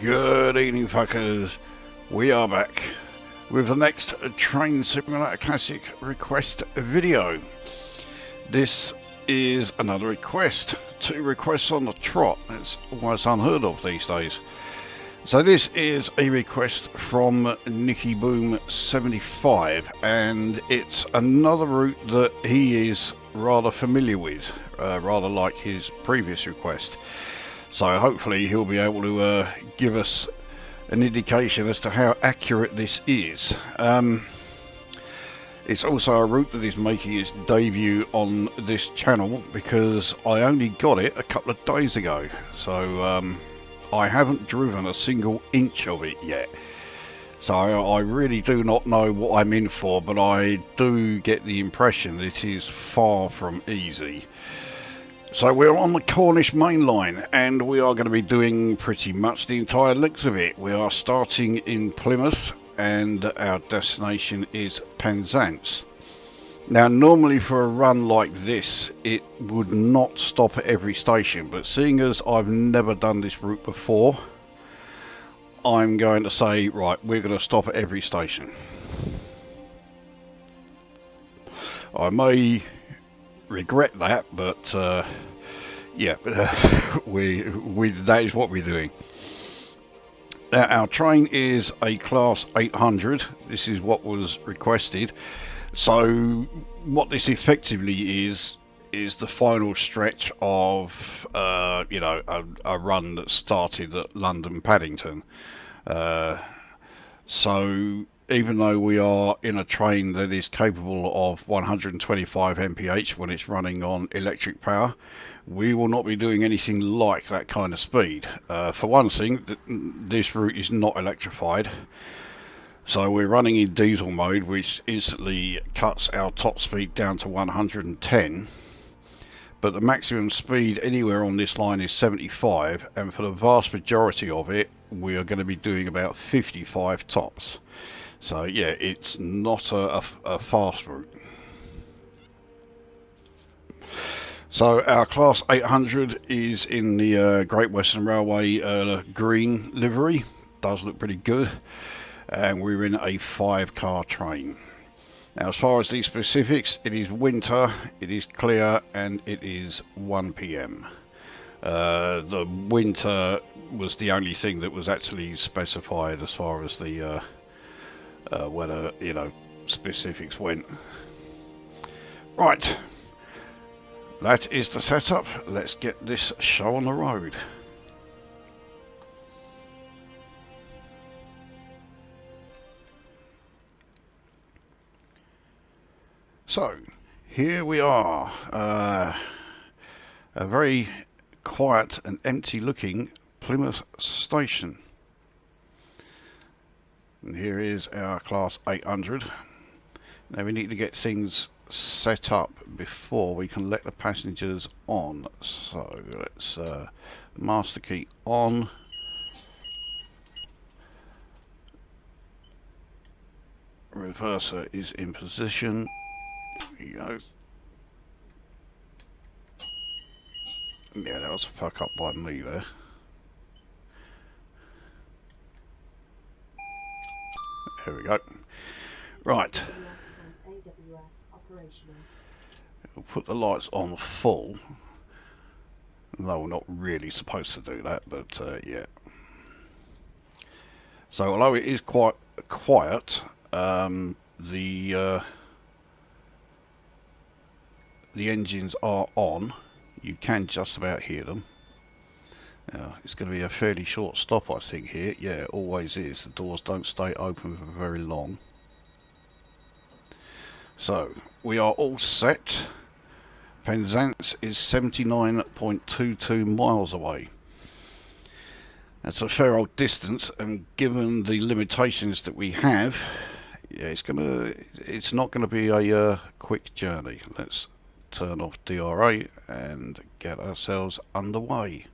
Good evening, fuckers. We are back with the next Train Simulator Classic request video. This is another request. 2 requests on the trot. That's almost unheard of these days. So this is a request from Nicky Boom 75, and it's another route that he is rather familiar with, rather like his previous request. So hopefully he'll be able to give us an indication as to how accurate this is. It's also a route that is making its debut on this channel because I only got it a couple of days ago. So I haven't driven a single inch of it yet. So I really do not know what I'm in for, but I do get the impression that it is far from easy. So we're on the Cornish Main Line, and we are going to be doing pretty much the entire length of it. We are starting in Plymouth, and our destination is Penzance. Now, normally for a run like this, it would not stop at every station, but seeing as I've never done this route before, I'm going to say, right, we're going to stop at every station. I regret that, but yeah, that is what we're doing. Now, our train is a class 800. This is what was requested. So what this effectively is the final stretch of you know, a run that started at London Paddington. So even though we are in a train that is capable of 125 mph when it's running on electric power, we will not be doing anything like that kind of speed. For one thing, this route is not electrified, so we're running in diesel mode, which instantly cuts our top speed down to 110. But the maximum speed anywhere on this line is 75, and for the vast majority of it, we are going to be doing about 55 tops. So yeah, it's not a fast route. So our class 800 is in the Great Western Railway green livery. Does look pretty good. And we're in a 5-car train. Now, as far as the specifics, it is winter, it is clear, and it is 1 PM. The winter was the only thing that was actually specified as far as the weather, you know, specifics went. Right, that is the setup. Let's get this show on the road. So here we are, a very quiet and empty looking Plymouth station. And here is our class 800. Now we need to get things set up before we can let the passengers on. So let's master key on. Reverser is in position. There you go. Yeah, that was a fuck up by me there. There we go. Right. We'll put the lights on full. No, we're not really supposed to do that, but yeah. So although it is quite quiet, the engines are on. You can just about hear them. Now, it's going to be a fairly short stop, I think, here. Yeah, it always is. The doors don't stay open for very long. So, we are all set. Penzance is 79.22 miles away. That's a fair old distance, and given the limitations that we have, yeah, it's not gonna be a quick journey. Let's turn off DRA and get ourselves underway.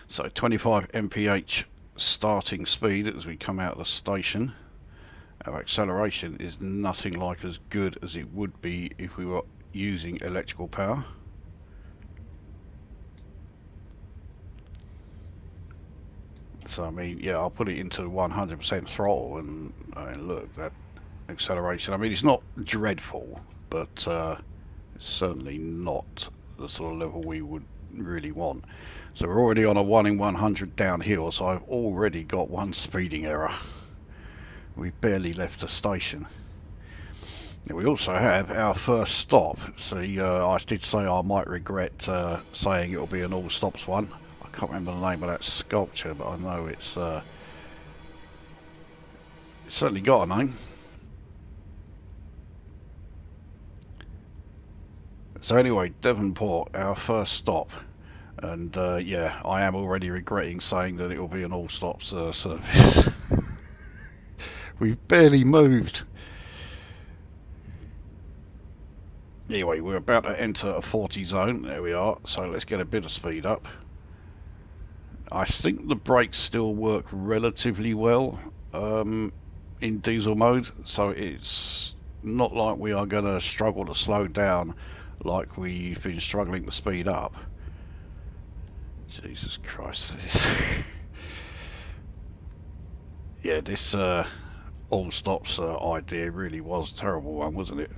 So 25 mph starting speed as we come out of the station. Our acceleration is nothing like as good as it would be if we were using electrical power. So I mean, yeah, I'll put it into 100% throttle, and look, that acceleration. I mean, it's not dreadful, but it's certainly not the sort of level we would really want. So we're already on a 1 in 100 downhill, so I've already got one speeding error. We've barely left the station. Now we also have our first stop. See, I did say I might regret saying it'll be an all stops one. I can't remember the name of that sculpture, but I know it's certainly got a name. So anyway, Devonport, our first stop. And yeah, I am already regretting saying that it will be an all stops service. We've barely moved. Anyway, we're about to enter a 40 zone. There we are. So let's get a bit of speed up. I think the brakes still work relatively well in diesel mode, so it's not like we are going to struggle to slow down like we've been struggling to speed up. Jesus Christ. Yeah, this all stops idea really was a terrible one, wasn't it?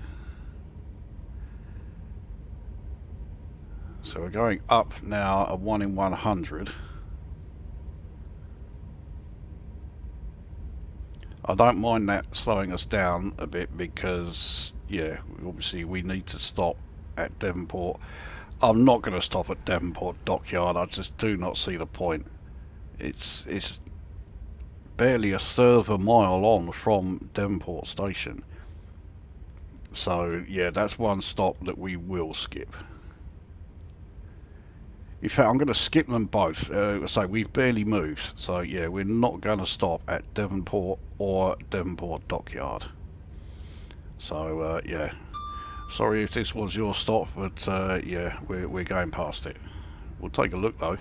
So we're going up now, a 1 in 100. I don't mind that slowing us down a bit because, yeah, obviously we need to stop at Devonport. I'm not going to stop at Devonport Dockyard. I just do not see the point. It's barely a third of a mile on from Devonport Station. So, yeah, that's one stop that we will skip. In fact, I'm going to skip them both. So we've barely moved. So yeah, we're not going to stop at Devonport or Devonport Dockyard. So yeah, sorry if this was your stop, but yeah, we're going past it. We'll take a look though.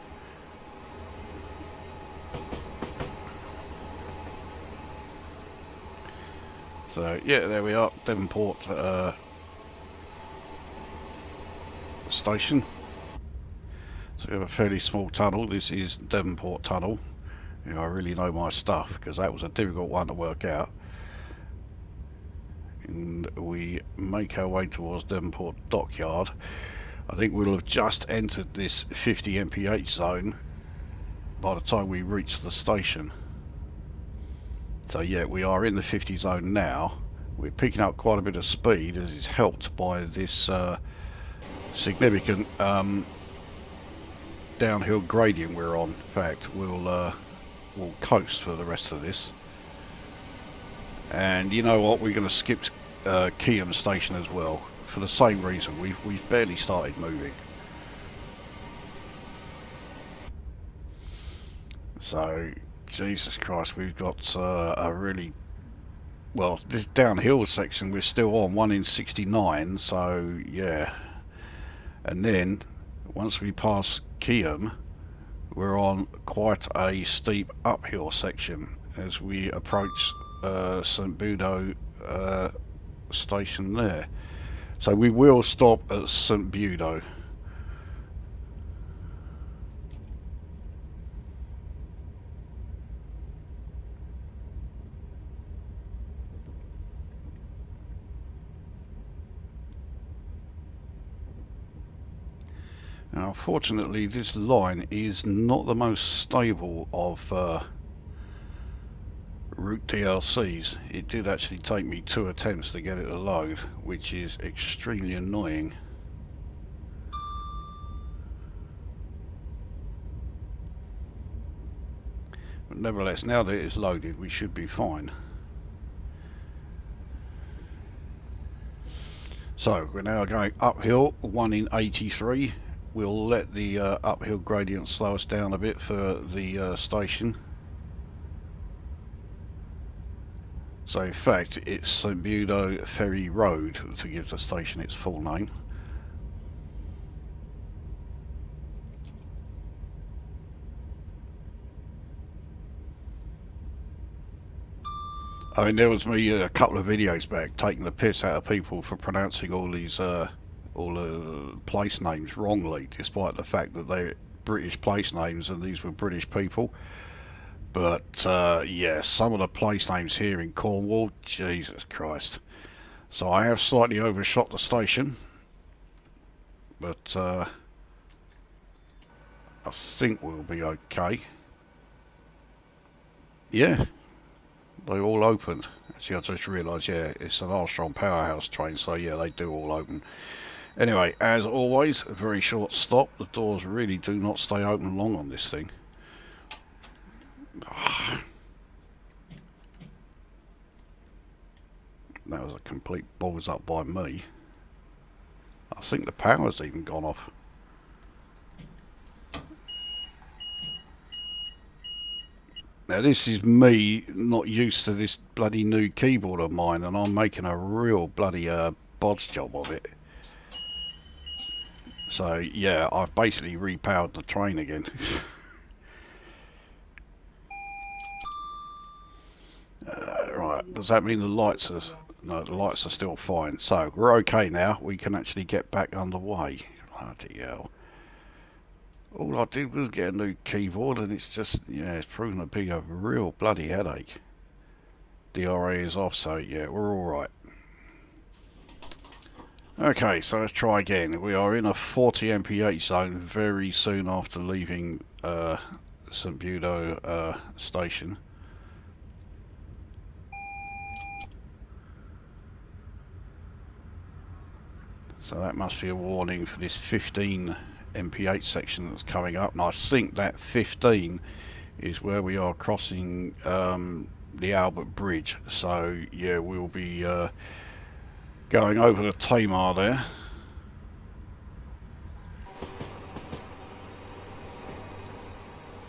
So yeah, there we are, Devonport station. So we have a fairly small tunnel. This is Devonport Tunnel. You know, I really know my stuff because that was a difficult one to work out. And we make our way towards Devonport Dockyard. I think we'll have just entered this 50 mph zone by the time we reach the station. So yeah, we are in the 50 zone now. We're picking up quite a bit of speed as is helped by this significant downhill gradient we're on. In fact, we'll coast for the rest of this. And you know what? We're going to skip Keyham Station as well for the same reason. We've barely started moving. So Jesus Christ, we've got a really well. This downhill section we're still on 1 in 69. So yeah, and then once we pass Keyham, we're on quite a steep uphill section as we approach St Budo station there. So we will stop at St Budo. Now, unfortunately, this line is not the most stable of route DLCs. It did actually take me 2 attempts to get it to load, which is extremely annoying. But nevertheless, now that it is loaded, we should be fine. So we're now going uphill, 1 in 83. We'll let the uphill gradient slow us down a bit for the station. So in fact it's St Budo Ferry Road to give the station its full name. I mean, there was me a couple of videos back taking the piss out of people for pronouncing all these all the place names wrongly, despite the fact that they're British place names and these were British people. But yeah, some of the place names here in Cornwall, Jesus Christ. So I have slightly overshot the station, but I think we'll be okay. Yeah, they all opened. Actually, I just realised, yeah, it's an Armstrong Powerhouse train, so yeah, they do all open. Anyway, as always, a very short stop. The doors really do not stay open long on this thing. That was a complete balls up by me. I think the power's even gone off. Now this is me not used to this bloody new keyboard of mine, and I'm making a real bloody bodge job of it. So yeah, I've basically repowered the train again. Right, does that mean the lights are... No, the lights are still fine. So we're okay now. We can actually get back underway. Bloody hell. All I did was get a new keyboard, and it's just, yeah, it's proven to be a real bloody headache. DRA is off, so yeah, we're alright. Okay, so let's try again. We are in a 40 mph zone very soon after leaving St Budo station. So that must be a warning for this 15 mph section that's coming up, and I think that 15 is where we are crossing the Albert Bridge. So yeah, we'll be going over the Tamar there.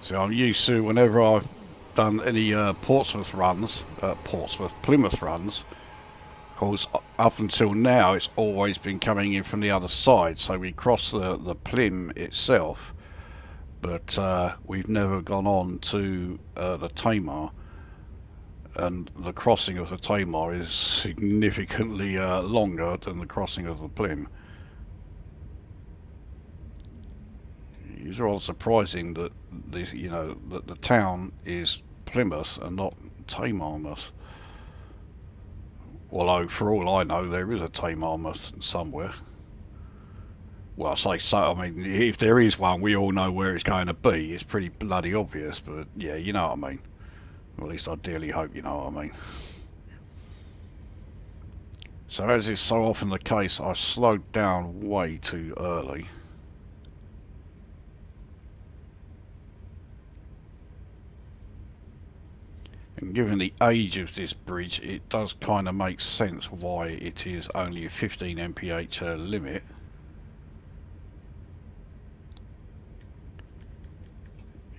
So I'm used to, whenever I've done any Plymouth runs, of course, up until now it's always been coming in from the other side, so we cross the Plym itself, but we've never gone on to the Tamar, and the crossing of the Tamar is significantly longer than the crossing of the Plym. It's rather surprising that this, you know, that the town is Plymouth and not Tamar. Although, for all I know, there is a Tamar somewhere. Well, I say so, I mean, if there is one, we all know where it's going to be. It's pretty bloody obvious, but yeah, you know what I mean. Or at least I dearly hope you know what I mean. So, as is so often the case, I slowed down way too early. And given the age of this bridge, it does kind of make sense why it is only a 15 mph limit.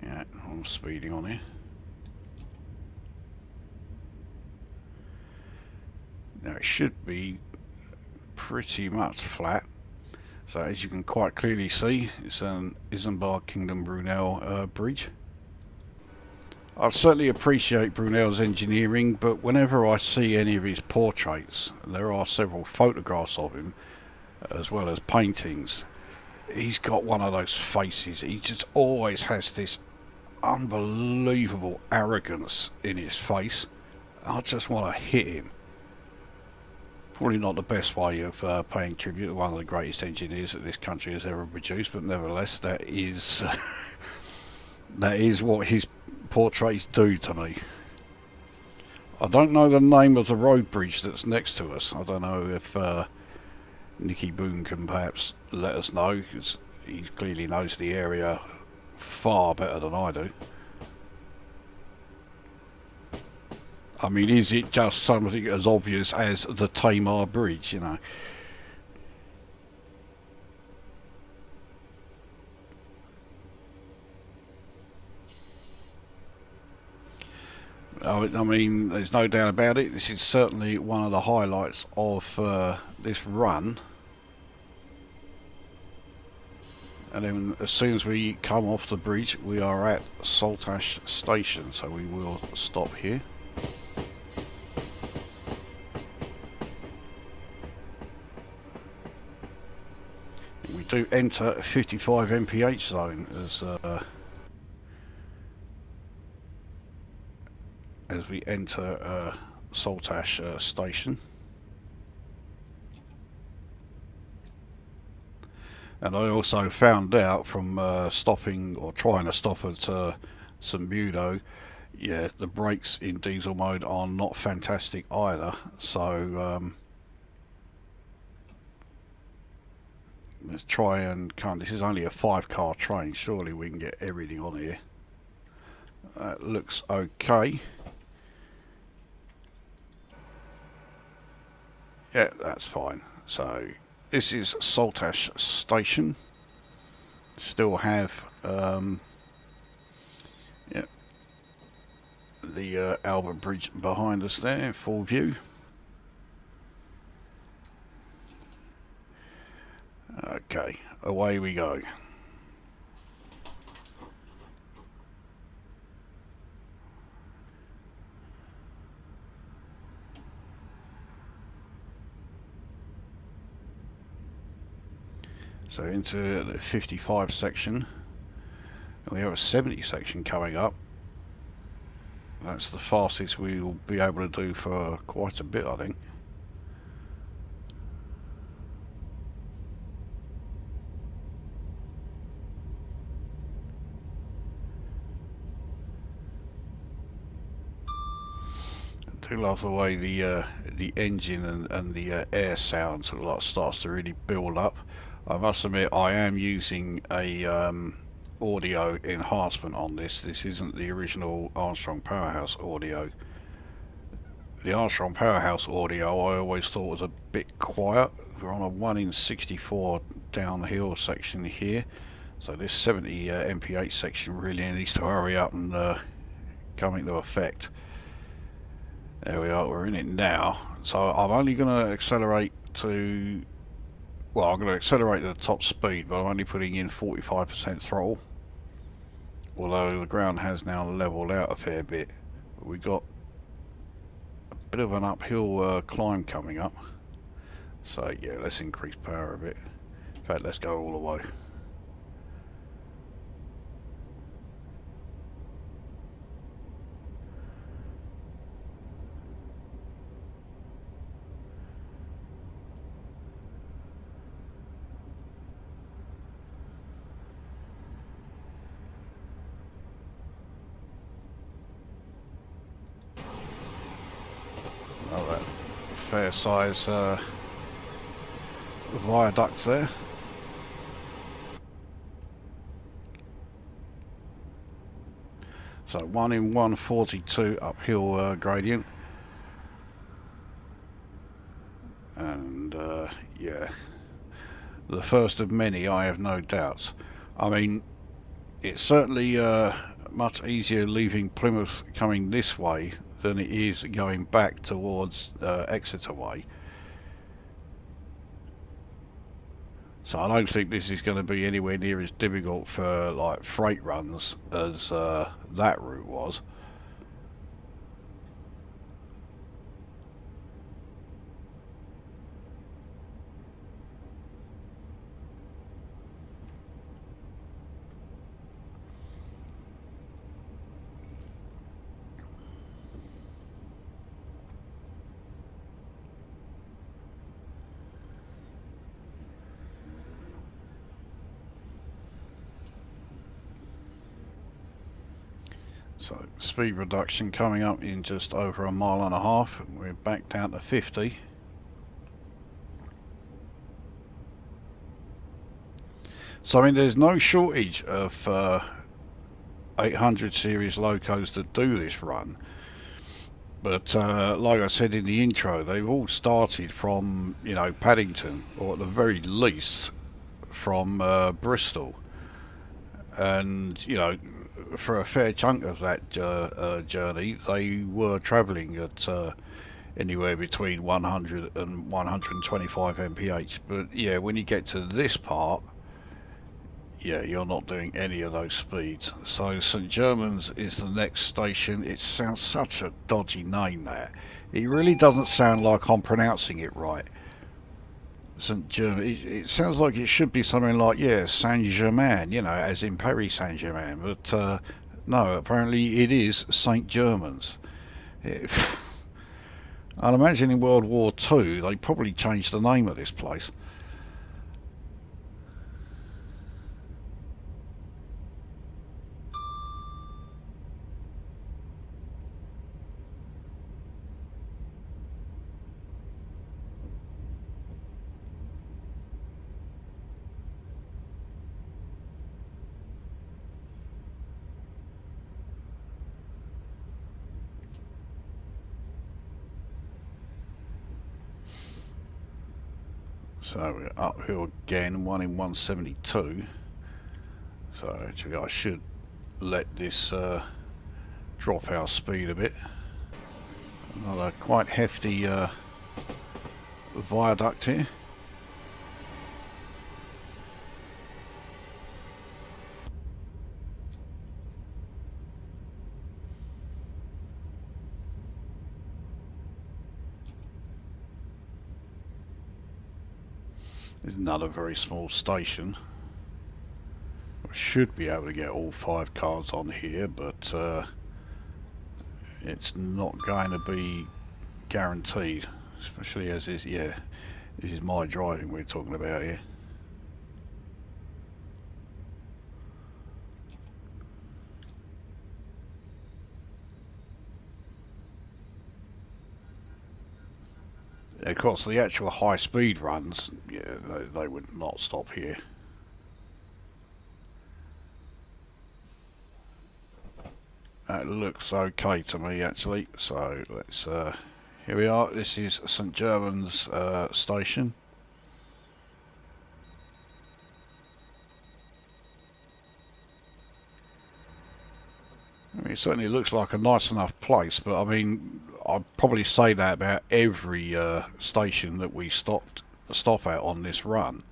Yeah, I'm speeding on here. Now it should be pretty much flat. So as you can quite clearly see, it's an Isambard Kingdom Brunel bridge. I certainly appreciate Brunel's engineering, but whenever I see any of his portraits, there are several photographs of him, as well as paintings, he's got one of those faces. He just always has this unbelievable arrogance in his face. I just want to hit him. Probably not the best way of paying tribute to one of the greatest engineers that this country has ever produced, but nevertheless, that is that is what his portraits do to me. I don't know the name of the road bridge that's next to us. I don't know if Nicky Boone can perhaps let us know, because he clearly knows the area far better than I do. I mean, is it just something as obvious as the Tamar Bridge, you know? I mean, there's no doubt about it. This is certainly one of the highlights of this run. And then as soon as we come off the bridge, we are at Saltash Station, so we will stop here. We do enter a 55 mph zone as as we enter Saltash station. And I also found out from stopping or trying to stop at St Budo, yeah, the brakes in diesel mode are not fantastic either. So let's try and come. This is only a 5-car train. Surely we can get everything on here. That looks okay. Yeah, that's fine. So this is Saltash station. Still have yeah, the Albert Bridge behind us there in full view. Okay, away we go. So into the 55 section, and we have a 70 section coming up. That's the fastest we will be able to do for quite a bit, I think. I do love the way the engine and the air sound sort of like starts to really build up. I must admit I am using a audio enhancement on this. This isn't the original Armstrong Powerhouse audio. The Armstrong Powerhouse audio I always thought was a bit quiet. We're on a 1 in 64 downhill section here, so this 70 mph section really needs to hurry up and come into effect. There we are, we're in it now. So I'm only going to accelerate to, well, I'm going to accelerate to the top speed, but I'm only putting in 45% throttle. Although the ground has now leveled out a fair bit. We've got a bit of an uphill climb coming up. So yeah, let's increase power a bit. In fact, let's go all the way. Oh, that fair size viaduct there. So 1 in 142 uphill gradient, and yeah, the first of many, I have no doubts. I mean, it's certainly much easier leaving Plymouth coming this way than it is going back towards Exeter way. So I don't think this is going to be anywhere near as difficult for like freight runs as that route was. So speed reduction coming up in just over a mile and a half. We're back down to 50. So I mean, there's no shortage of 800 series locos that do this run. But like I said in the intro, they've all started from, you know, Paddington, or at the very least from Bristol. And, you know, for a fair chunk of that journey, they were travelling at anywhere between 100 and 125 mph. But yeah, when you get to this part, yeah, you're not doing any of those speeds. So St Germans is the next station. It sounds such a dodgy name, that. It really doesn't sound like I'm pronouncing it right. St Germain, it sounds like it should be something like, yeah, Saint-Germain, you know, as in Paris Saint-Germain, but no, apparently it is St Germans. It, I'd imagine in World War II they probably changed the name of this place. So we're uphill again, 1 in 172. So actually I should let this drop our speed a bit. Another quite hefty viaduct here. There's another very small station. I should be able to get all 5 cars on here, but it's not going to be guaranteed, especially as this, this is my driving we're talking about here. Of course, the actual high-speed runs, they would not stop here. That looks okay to me, actually. So let's. Here we are. This is St Germans station. I mean, it certainly looks like a nice enough place, but I mean, I'd probably say that about every station that we stop at on this run.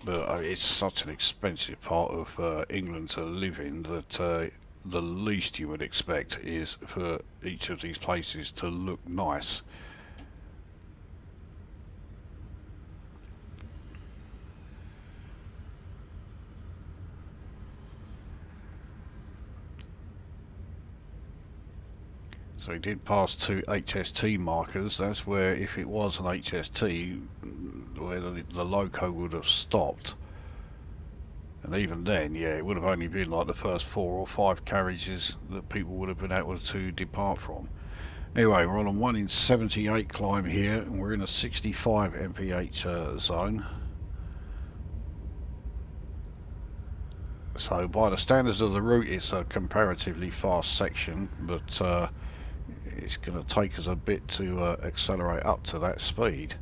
But it's such an expensive part of England to live in that the least you would expect is for each of these places to look nice. So we did pass 2 HST markers. That's where, if it was an HST, where the loco would have stopped. And even then, yeah, it would have only been like the first 4 or 5 carriages that people would have been able to depart from. Anyway, we're on a 1 in 78 climb here, and we're in a 65 mph zone. So by the standards of the route, it's a comparatively fast section, but it's going to take us a bit to accelerate up to that speed.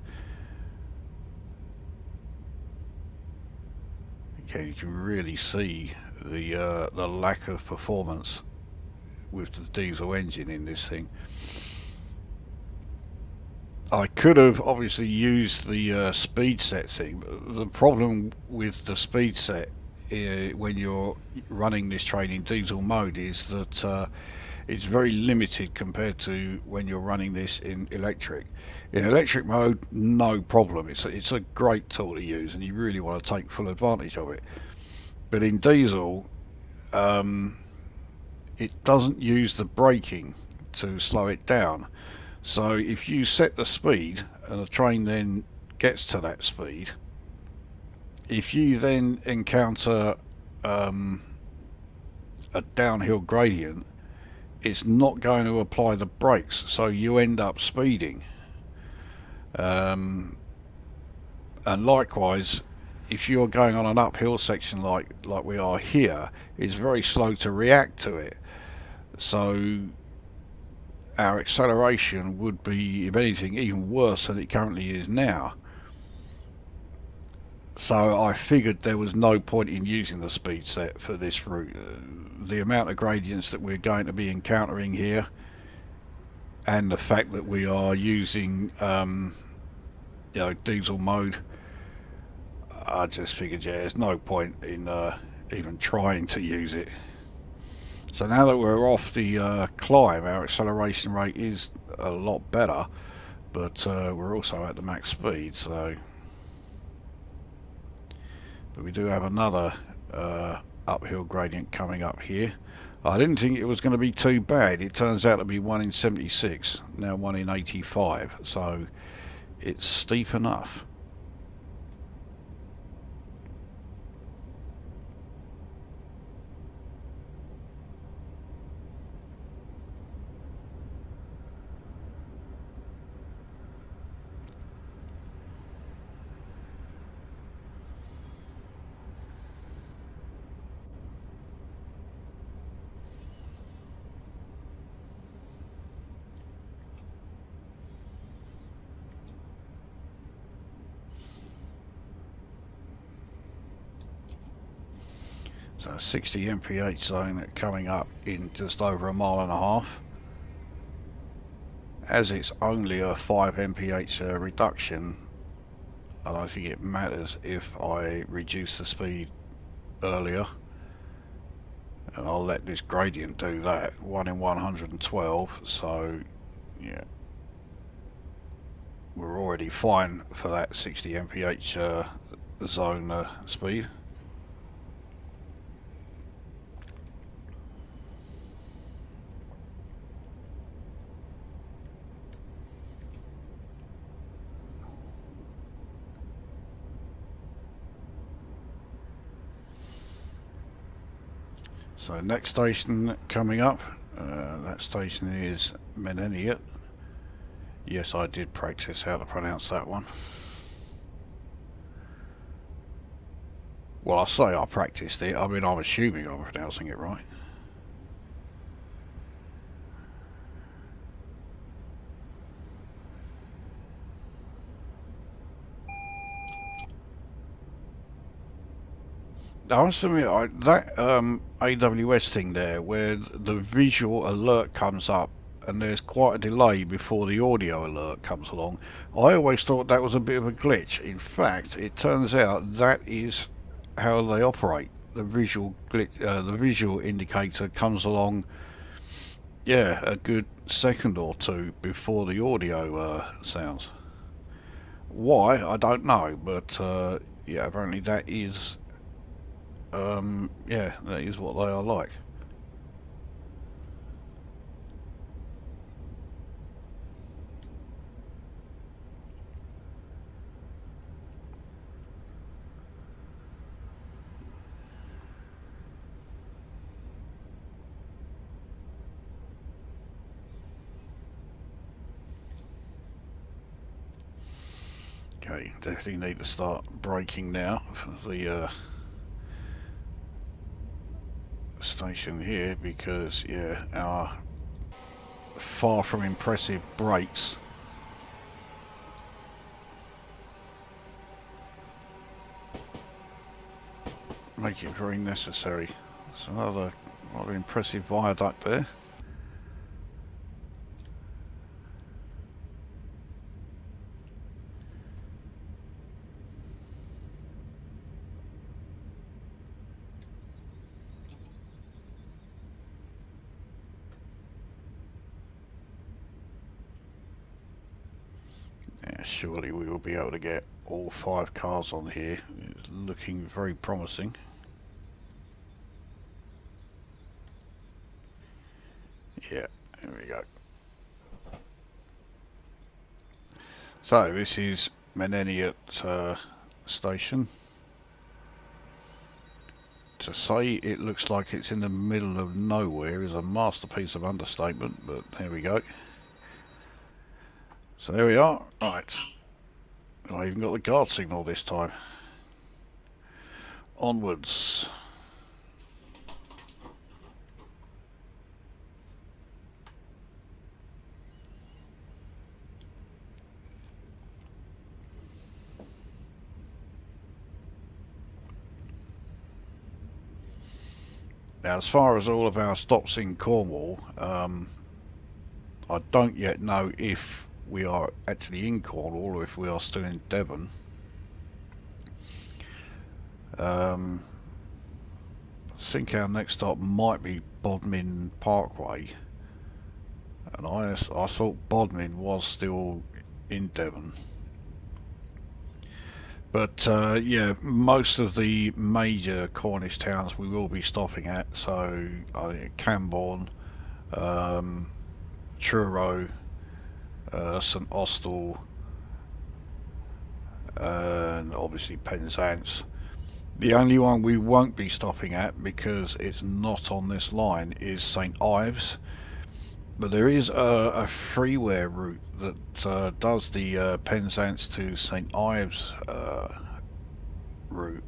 Okay, you can really see the lack of performance with the diesel engine in this thing. I could have obviously used the speed set thing, but the problem with the speed set when you're running this train in diesel mode is that it's very limited compared to when you're running this in electric. In electric mode, no problem. It's a great tool to use, and you really want to take full advantage of it. But in diesel, it doesn't use the braking to slow it down. So if you set the speed and the train then gets to that speed, if you then encounter a downhill gradient, it's not going to apply the brakes, so you end up speeding. And likewise, if you're going on an uphill section like we are here, it's very slow to react to it. So our acceleration would be, if anything, even worse than it currently is now. So I figured there was no point in using the speed set for this route. The amount of gradients that we're going to be encountering here, and the fact that we are using diesel mode, I just figured there's no point in even trying to use it. So now that we're off the climb, our acceleration rate is a lot better, but we're also at the max speed. So, but we do have another uphill gradient coming up here. I didn't think it was going to be too bad. It turns out to be 1 in 76, now 1 in 85, so it's steep enough. So 60 mph zone coming up in just over 1.5 miles. As it's only a 5 mph reduction, I don't think it matters if I reduce the speed earlier. And I'll let this gradient do that. 1 in 112, so yeah. We're already fine for that 60 mph zone speed. So next station coming up, that station is Meneniat. Yes, I did practice how to pronounce that one. Well, I say I practiced it, I mean I'm assuming I'm pronouncing it right. I must admit, that AWS thing there, where the visual alert comes up and there's quite a delay before the audio alert comes along, I always thought that was a bit of a glitch. In fact, it turns out that is how they operate. The visual glitch, the visual indicator comes along, yeah, a good second or two before the audio sounds. Why, I don't know, but yeah, apparently that is yeah, that is what they are like. Okay, definitely need to start braking now for the station here, because yeah, our far from impressive brakes make it very necessary. It's another rather impressive viaduct there. Surely we will be able to get all 5 cars on here. It's looking very promising. Yeah, there we go. So this is Meneniat station. To say it looks like it's in the middle of nowhere is a masterpiece of understatement, but there we go. So there we are. Right. I even got the guard signal this time. Onwards. Now, as far as all of our stops in Cornwall, I don't yet know if we are actually in Cornwall or if we are still in Devon. I think our next stop might be Bodmin Parkway, and I thought Bodmin was still in Devon. But yeah, most of the major Cornish towns we will be stopping at. So I think Camborne, Truro, St Austell, and obviously Penzance. The only one we won't be stopping at, because it's not on this line, is St Ives. But there is a freeware route that does the Penzance to St Ives route.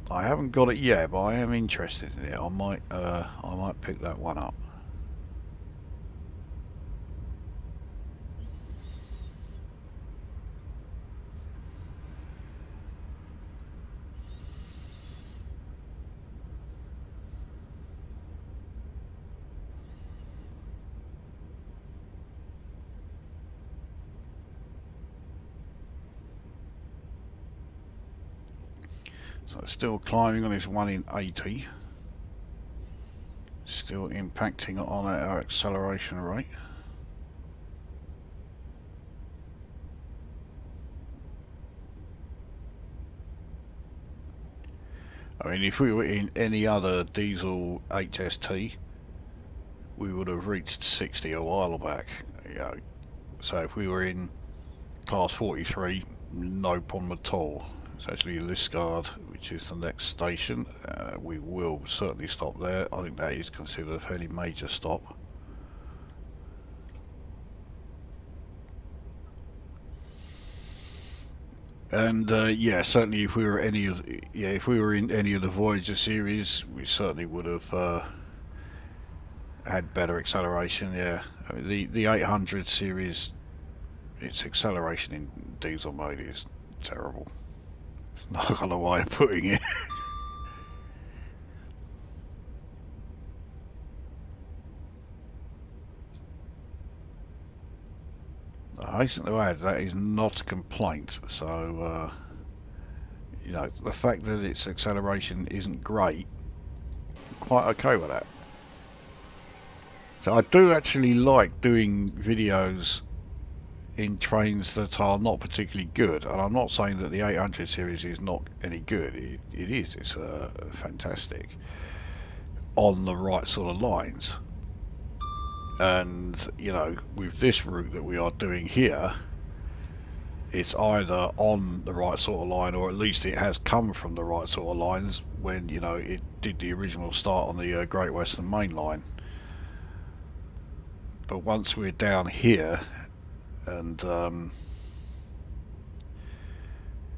I haven't got it yet, but I am interested in it. I might pick that one up. So still climbing on this 1 in 80. Still impacting on our acceleration rate. I mean, if we were in any other diesel HST, we would have reached 60 a while back. You know, so if we were in class 43, no problem at all. It's actually Liscard, which is the next station. We will certainly stop there. I think that is considered a fairly major stop. And yeah, certainly if we were if we were in any of the Voyager series, we certainly would have had better acceleration. Yeah, I mean, the 800 series, its acceleration in diesel mode is terrible. It's not another way of putting it. I hasten to add that is not a complaint. So you know, the fact that its acceleration isn't great, I'm quite okay with that. So I do actually like doing videos in trains that are not particularly good, and I'm not saying that the 800 series is not any good. It is. It's fantastic on the right sort of lines. And you know, with this route that we are doing here, it's either on the right sort of line, or at least it has come from the right sort of lines when, you know, it did the original start on the Great Western Main Line. But once we're down here, and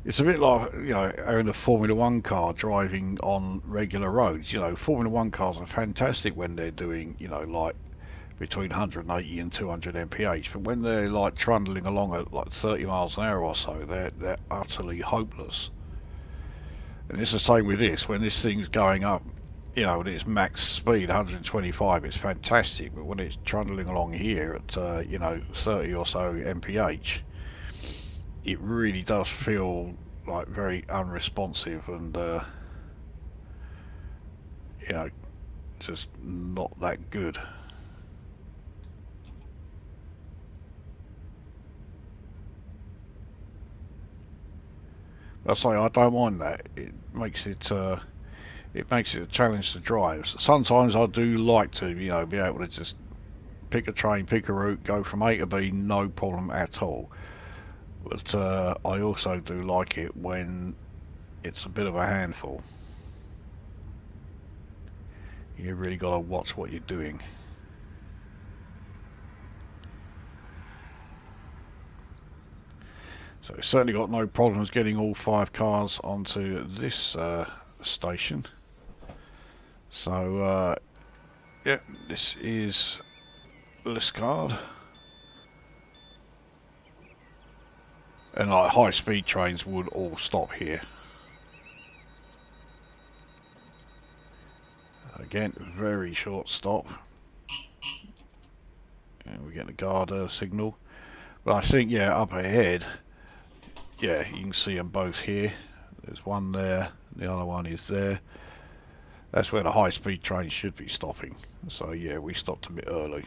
it's a bit like, you know, having a Formula 1 car driving on regular roads. You know, Formula 1 cars are fantastic when they're doing, you know, like between 180 and 200 mph, but when they're like trundling along at like 30 miles an hour or so, they're utterly hopeless. And it's the same with this. When this thing's going up, you know, at its max speed 125, it's fantastic, but when it's trundling along here at you know, 30 or so mph, it really does feel like very unresponsive and you know, just not that good. I say I don't mind that. It makes it a challenge to drive. Sometimes I do like to, you know, be able to just pick a train, pick a route, go from A to B, no problem at all. But I also do like it when it's a bit of a handful. You really got to watch what you're doing. So it's certainly got no problems getting all 5 cars onto this station. So yeah, this is Liscard. And like high speed trains would all stop here. Again, very short stop. And we get the guard signal. But I think, yeah, up ahead, yeah, you can see them both here. There's one there, the other one is there. That's where the high speed trains should be stopping. So yeah, we stopped a bit early.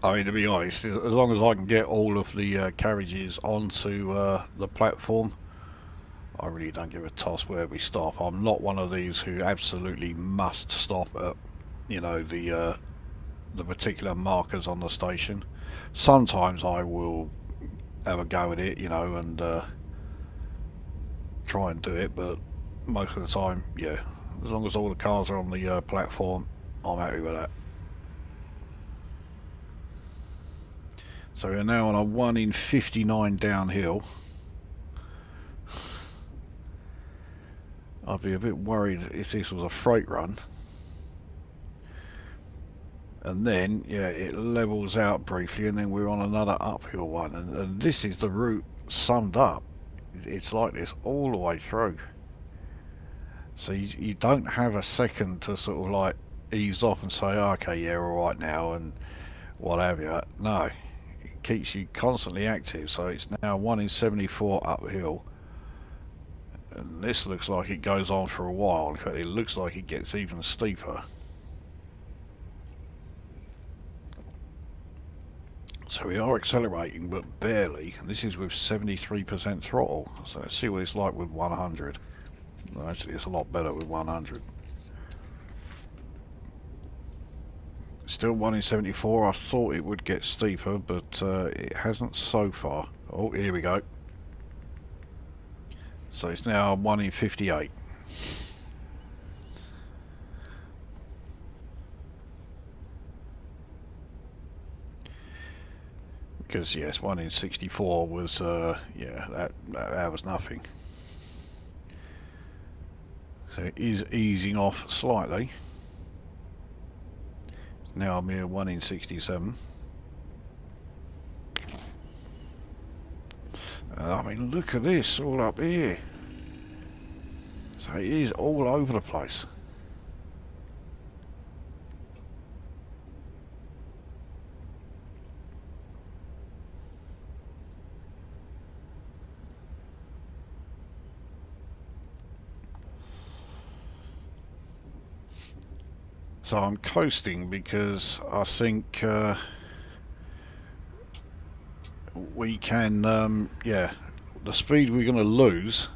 I mean, to be honest, as long as I can get all of the carriages onto the platform, I really don't give a toss where we stop. I'm not one of these who absolutely must stop at, you know, the particular markers on the station. Sometimes I will have a go at it, you know, and try and do it, but most of the time, yeah, as long as all the cars are on the platform, I'm happy with that. So we're now on a 1 in 59 downhill. I'd be a bit worried if this was a freight run. And then, yeah, it levels out briefly, and then we're on another uphill one. And this is the route summed up. It's like this all the way through. So you don't have a second to sort of like ease off and say, oh, okay, yeah, all right now, and what have you. No, it keeps you constantly active. So it's now 1 in 74 uphill. And this looks like it goes on for a while. In fact, it looks like it gets even steeper. So we are accelerating, but barely. And this is with 73% throttle. So let's see what it's like with 100. Well, actually, it's a lot better with 100. Still 1 in 74. I thought it would get steeper, but it hasn't so far. Oh, here we go. So it's now 1 in 58. Because yes, 1 in 64 was yeah, that was nothing. So it is easing off slightly. Now I'm here 1 in 67. I mean, look at this all up here. So it is all over the place. So I'm coasting because I think we can, yeah, the speed we're going to lose,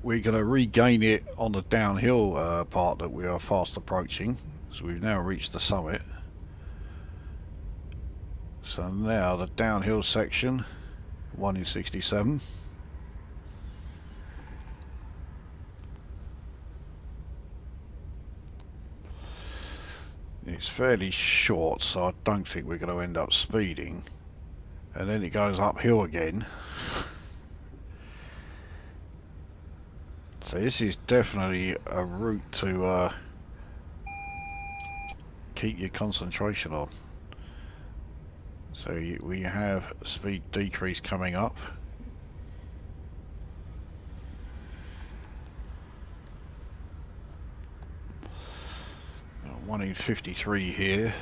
we're going to regain it on the downhill part that we are fast approaching. So we've now reached the summit. So now the downhill section, 1 in 67. It's fairly short, so I don't think we're going to end up speeding. And then it goes uphill again. So this is definitely a route to keep your concentration on. So we have speed decrease coming up. 1 in 53 here.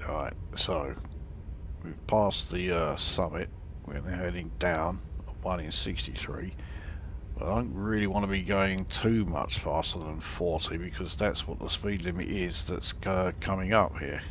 Alright, so we've passed the summit. We're now heading down, 1 in 63. But I don't really want to be going too much faster than 40 because that's what the speed limit is that's coming up here.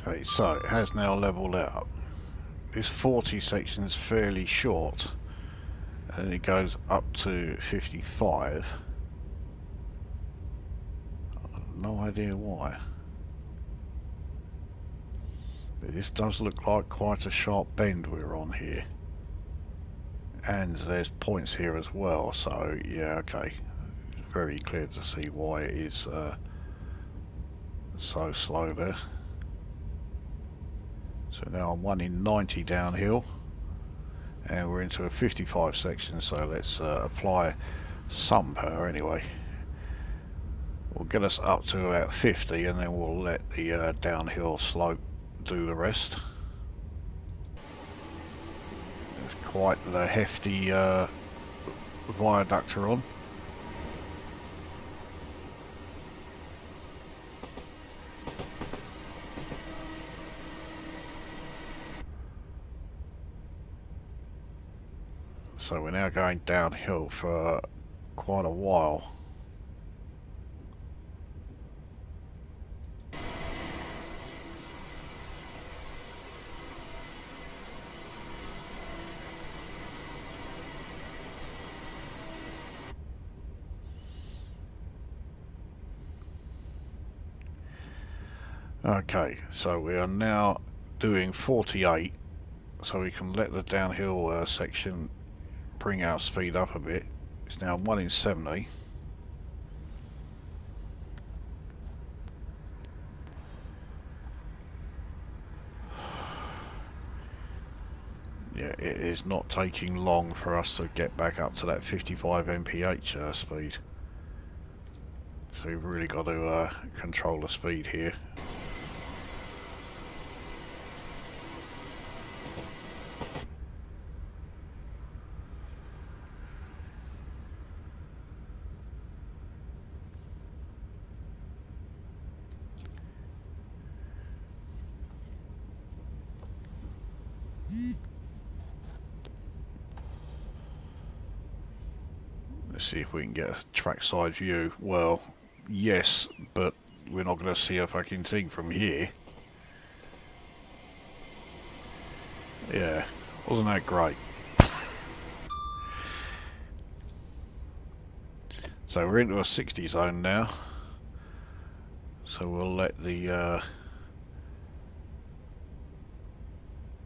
Okay, so it has now levelled out. This 40 section is fairly short, and it goes up to 55. No idea why. But this does look like quite a sharp bend we're on here. And there's points here as well, so yeah, okay. It's very clear to see why it is so slow there. So now I'm 1 in 90 downhill, and we're into a 55 section, so let's apply some power anyway. We'll get us up to about 50, and then we'll let the downhill slope do the rest. It's quite the hefty viaduct we're on. So we're now going downhill for quite a while. Okay, so we are now doing 48, so we can let the downhill section bring our speed up a bit. It's now 1 in 70. Yeah, it is not taking long for us to get back up to that 55 mph speed. So we've really got to control the speed here. Let's see if we can get a trackside view. Well, yes, but we're not going to see a fucking thing from here. Yeah, wasn't that great? So we're into a 60 zone now. So we'll let the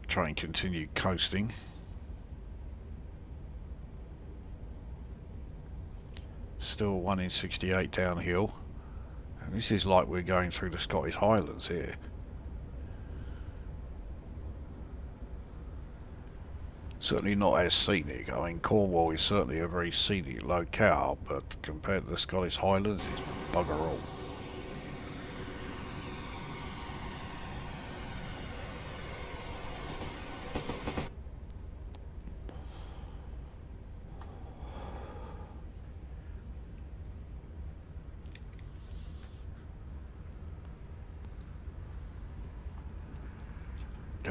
train continue coasting. Still 1 in 68 downhill, and this is like we're going through the Scottish Highlands here. Certainly not as scenic. I mean, Cornwall is certainly a very scenic locale, but compared to the Scottish Highlands, it's bugger all.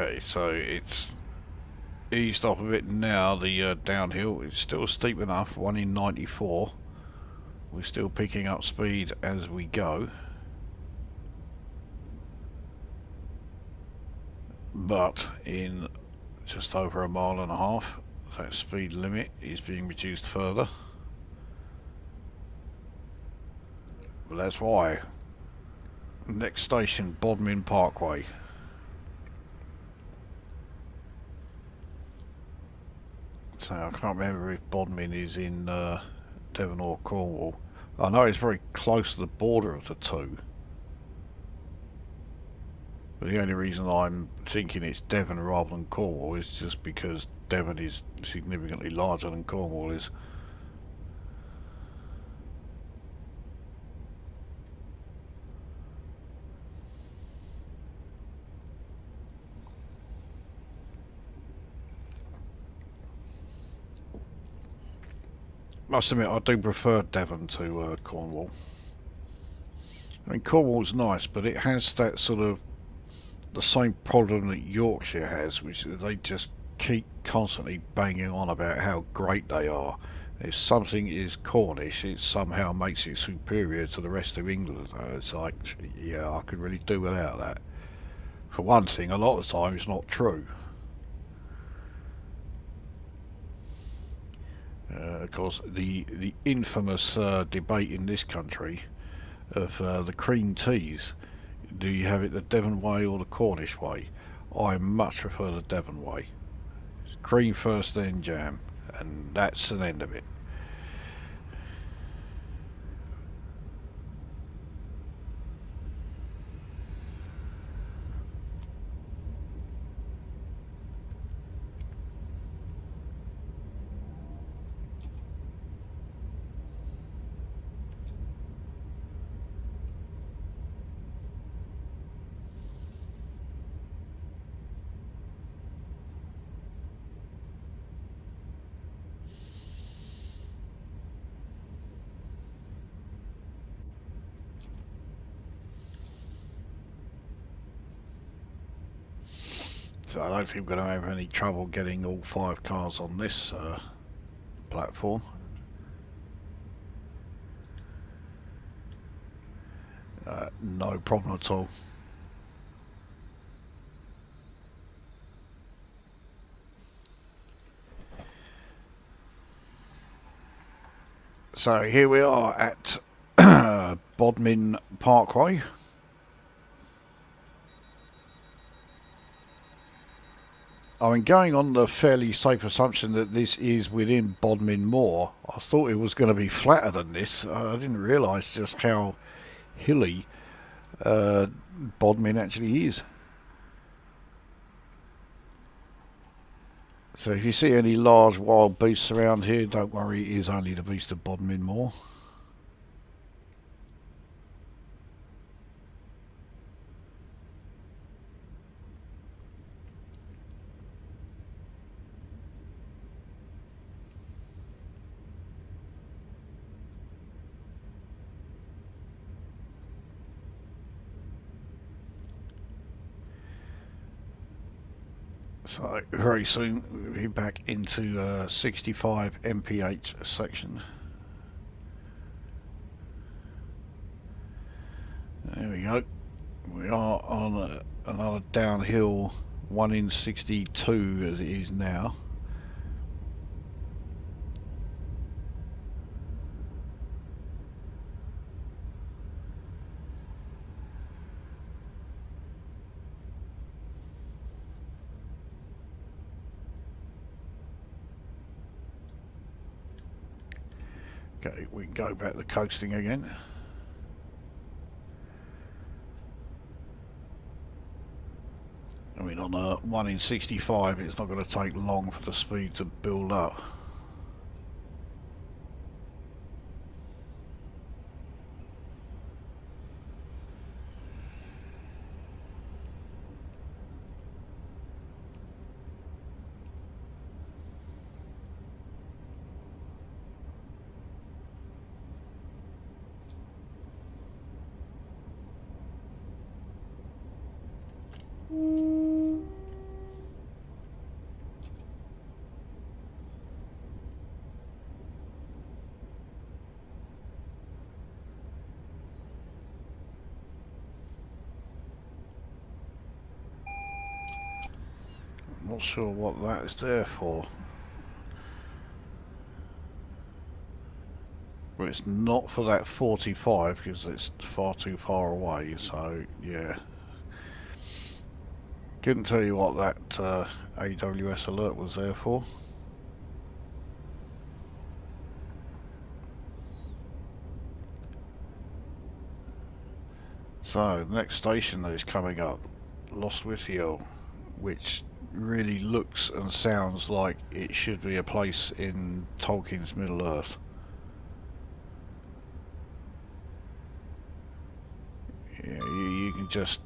Okay, so it's eased off a bit now, the downhill. It's still steep enough, 1 in 94. We're still picking up speed as we go. But in just over 1.5 miles, that speed limit is being reduced further. But that's why. Next station, Bodmin Parkway. So I can't remember if Bodmin is in Devon or Cornwall. I know it's very close to the border of the two. But the only reason I'm thinking it's Devon rather than Cornwall is just because Devon is significantly larger than Cornwall is. Must admit, I do prefer Devon to Cornwall. I mean, Cornwall's nice, but it has that sort of the same problem that Yorkshire has, which is they just keep constantly banging on about how great they are. If something is Cornish, it somehow makes it superior to the rest of England. It's like, yeah, I could really do without that. For one thing, a lot of the time it's not true. Of course, the infamous debate in this country of the cream teas. Do you have it the Devon way or the Cornish way? I much prefer the Devon way. It's cream first, then jam, and that's an end of it. So I don't think we're going to have any trouble getting all 5 cars on this platform. No problem at all. So here we are at Bodmin Parkway. I mean, going on the fairly safe assumption that this is within Bodmin Moor, I thought it was going to be flatter than this. I didn't realise just how hilly Bodmin actually is. So if you see any large wild beasts around here, don't worry, it is only the beast of Bodmin Moor. So very soon we'll be back into 65 mph section. There we go. We are on another downhill 1 in 62 as it is now. Okay, we can go back to coasting again. I mean, on a 1 in 65, it's not going to take long for the speed to build up. Not sure what that is there for. But it's not for that 45 because it's far too far away, so yeah. Couldn't tell you what that AWS alert was there for. So, next station that is coming up, Lostwithiel, which really looks and sounds like it should be a place in Tolkien's Middle-earth. Yeah, you can just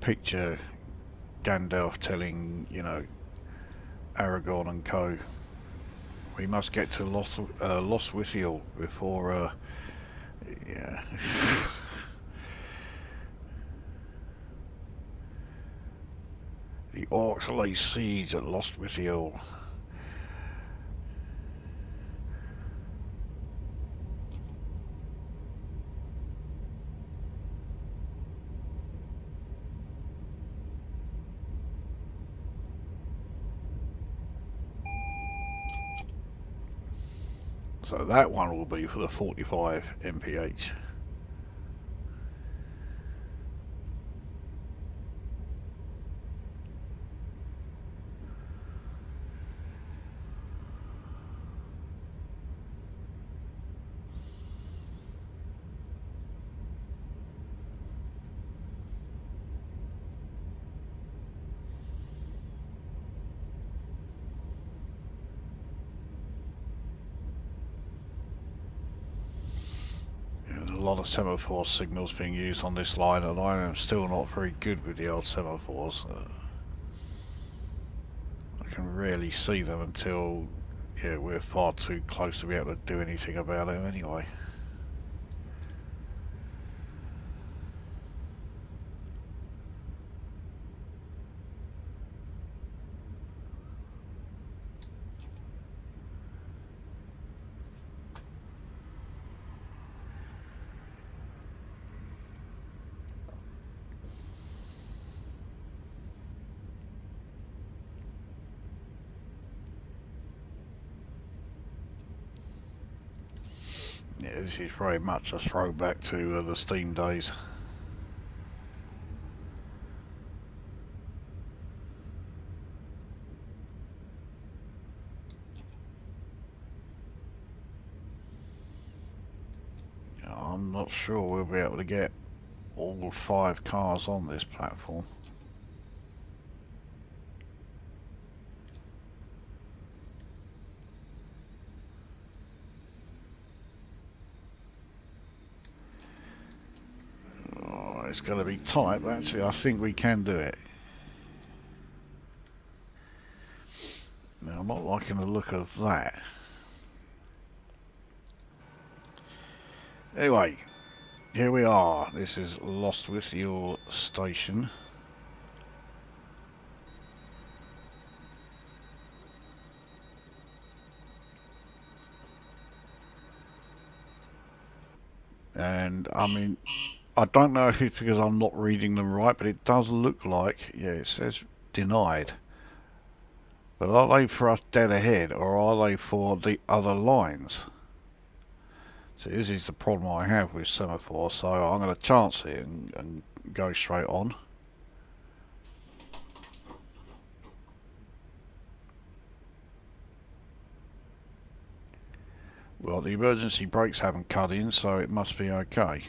picture Gandalf telling, you know, Aragorn and co, we must get to Lostwithiel before, yeah. The orcs lay siege at Lostwithiel. So that one will be for the 45 mph. A lot of semaphore signals being used on this line, and I am still not very good with the old semaphores. I can rarely see them until, yeah, we're far too close to be able to do anything about it anyway. Yeah, this is very much a throwback to the Steam days. I'm not sure we'll be able to get all 5 cars on this platform. Oh, it's going to be tight, but actually I think we can do it. Now, I'm not liking the look of that. Anyway, here we are. This is Lost With Your station. And I mean, I don't know if it's because I'm not reading them right, but it does look like, yeah, it says denied. But are they for us dead ahead, or are they for the other lines? So this is the problem I have with semaphore, so I'm going to chance it and go straight on. Well, the emergency brakes haven't cut in, so it must be okay.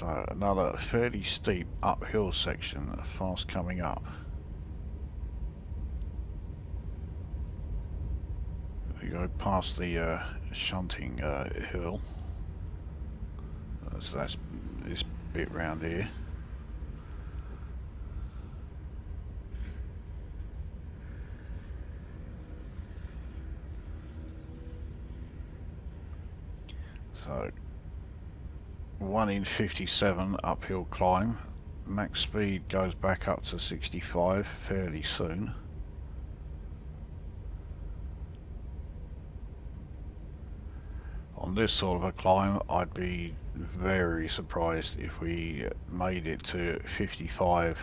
So another fairly steep uphill section, fast coming up. We go past the shunting hill. So that's this bit round here. So 1 in 57 uphill climb. Max speed goes back up to 65 fairly soon. On this sort of a climb, I'd be very surprised if we made it to 55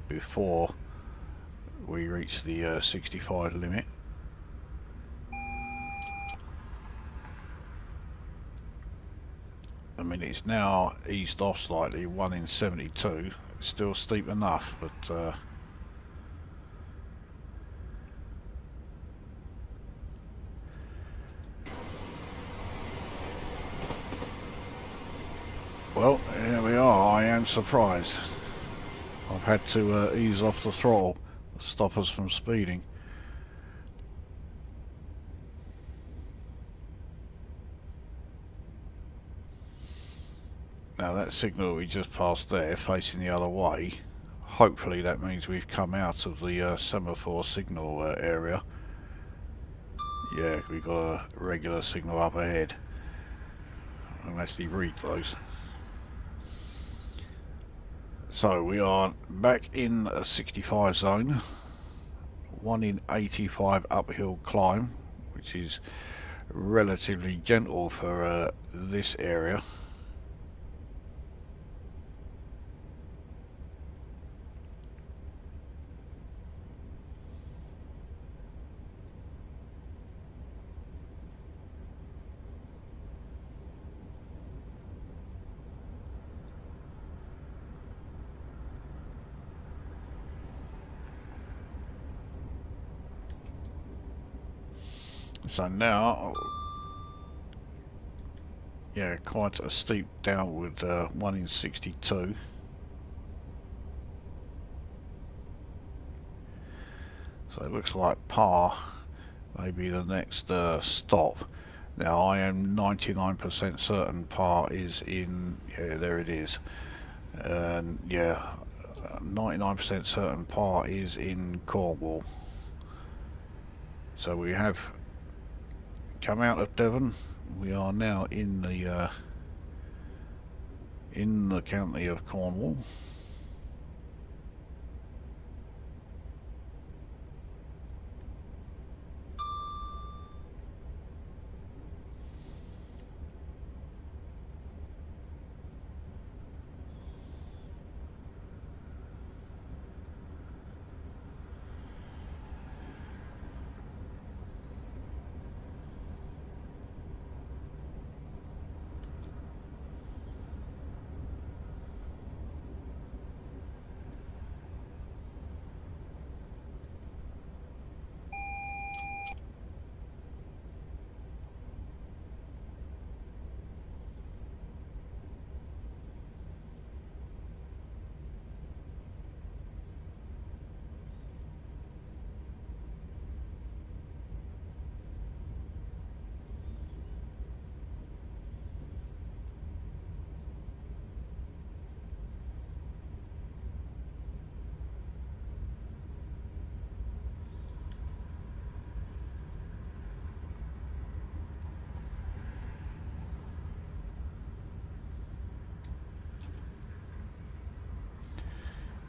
before we reach the 65 limit. I mean, it's now eased off slightly, 1 in 72. It's still steep enough, but well, here we are. I am surprised. I've had to ease off the throttle to stop us from speeding. Now that signal we just passed there, facing the other way, hopefully that means we've come out of the semaphore signal area. Yeah, we've got a regular signal up ahead. I can actually read those. So we are back in a 65 zone, 1 in 85 uphill climb, which is relatively gentle for this area. So now, yeah, quite a steep downward, 1 in 62. So it looks like par may be the next stop. Now I am 99% certain par is in, yeah, there it is. And yeah, 99% certain par is in Cornwall. So we have come out of Devon. We are now in the county of Cornwall.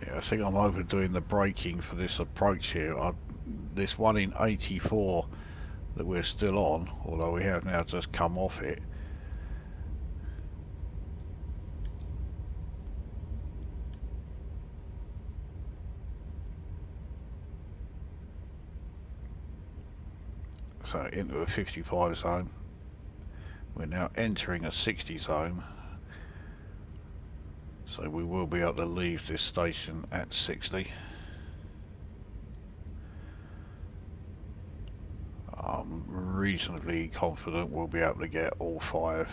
Yeah, I think I'm overdoing the braking for this approach here. This 1 in 84 that we're still on, although we have now just come off it. So into a 55 zone. We're now entering a 60 zone. So we will be able to leave this station at 60. I'm reasonably confident we'll be able to get all 5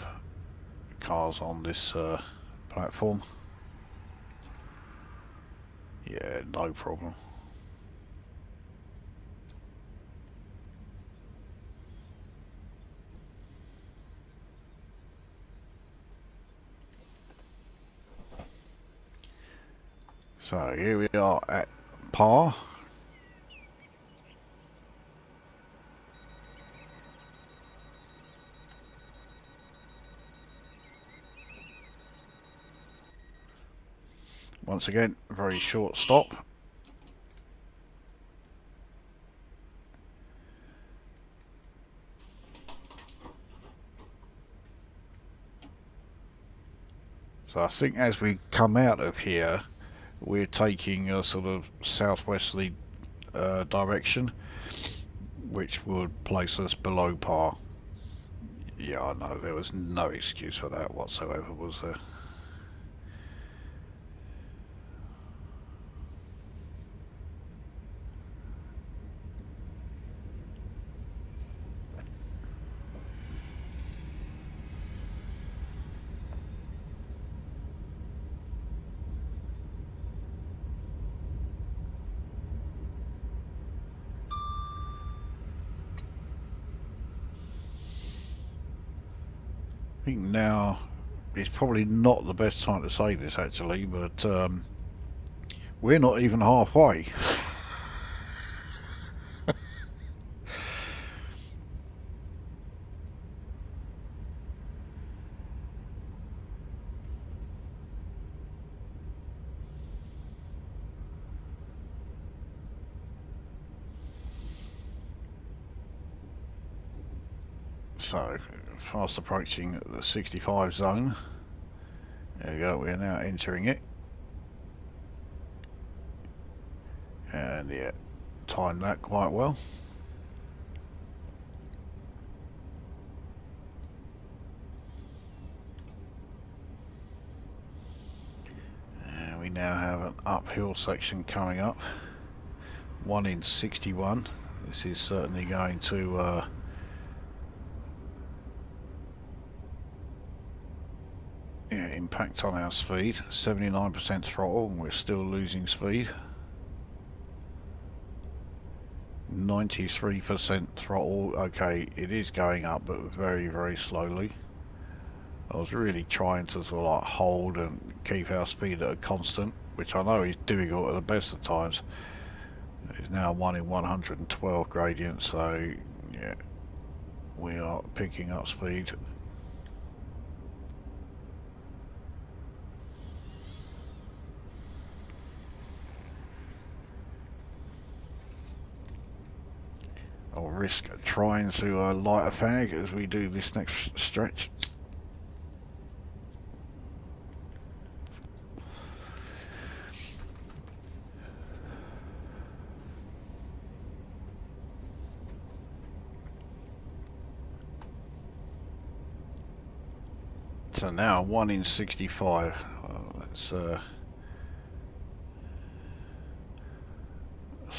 cars on this platform. Yeah, no problem. So here we are at par. Once again, very short stop. So I think as we come out of here, we're taking a sort of southwesterly direction, which would place us below par. Yeah, I know, there was no excuse for that whatsoever, was there? I think now is probably not the best time to say this actually, but we're not even halfway. So, fast approaching the 65 zone. There we go, we're now entering it. And yeah, timed that quite well. And we now have an uphill section coming up. 1 in 61. This is certainly going to impact on our speed. 79% throttle and we're still losing speed. 93% throttle. Okay, it is going up but very, very slowly. I was really trying to sort of like hold and keep our speed at a constant, which I know is difficult at the best of times. It's now 1 in 112 gradient, so yeah, we are picking up speed. I'll risk trying to light a fag as we do this next stretch. So now 1 in 65. Let's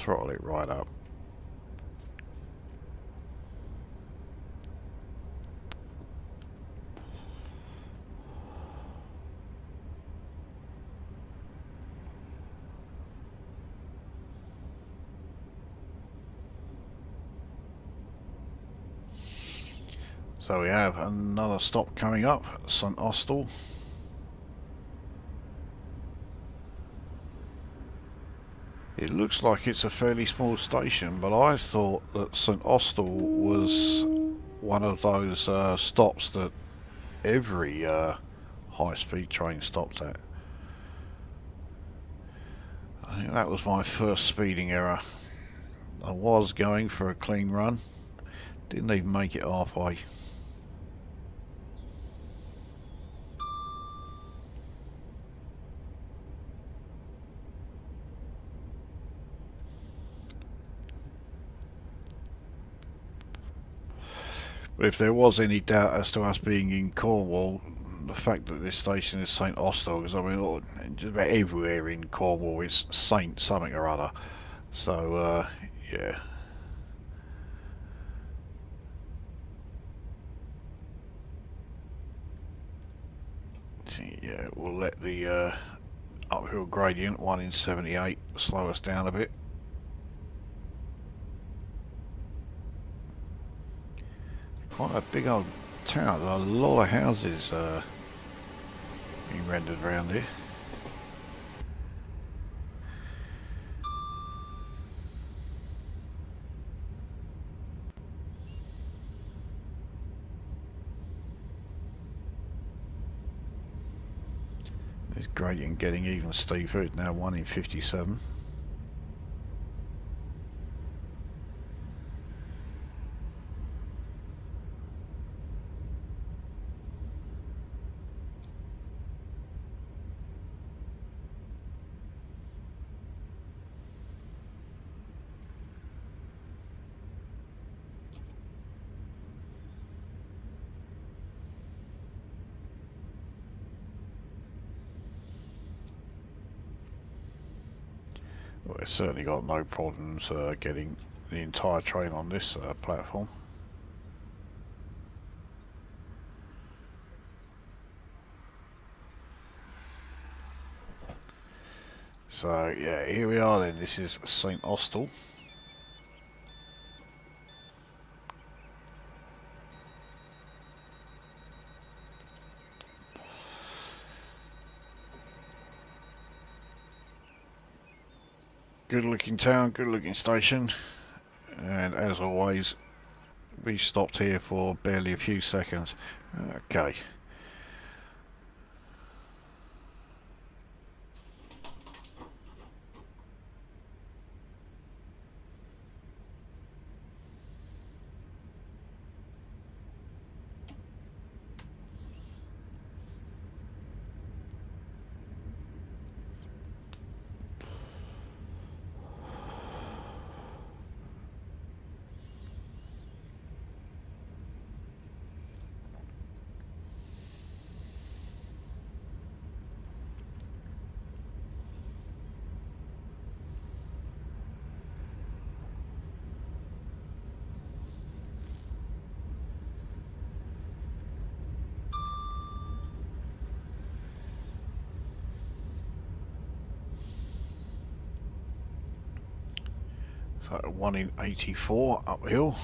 throttle it right up. So we have another stop coming up, St Austell. It looks like it's a fairly small station, but I thought that St Austell was one of those stops that every high-speed train stops at. I think that was my first speeding error. I was going for a clean run, didn't even make it halfway. But if there was any doubt as to us being in Cornwall, the fact that this station is St Austell, because I mean, just about everywhere in Cornwall is Saint something or other. So, yeah. So, yeah, we'll let the uphill gradient, 1 in 78, slow us down a bit. Quite a big old town, a lot of houses being rendered around here. This gradient getting even steeper, it's now 1 in 57. Well, it's certainly got no problems getting the entire train on this platform. So yeah, here we are then, this is St Austell. Good looking town, good looking station, and as always we stopped here for barely a few seconds. Okay. So 1 in 84 uphill.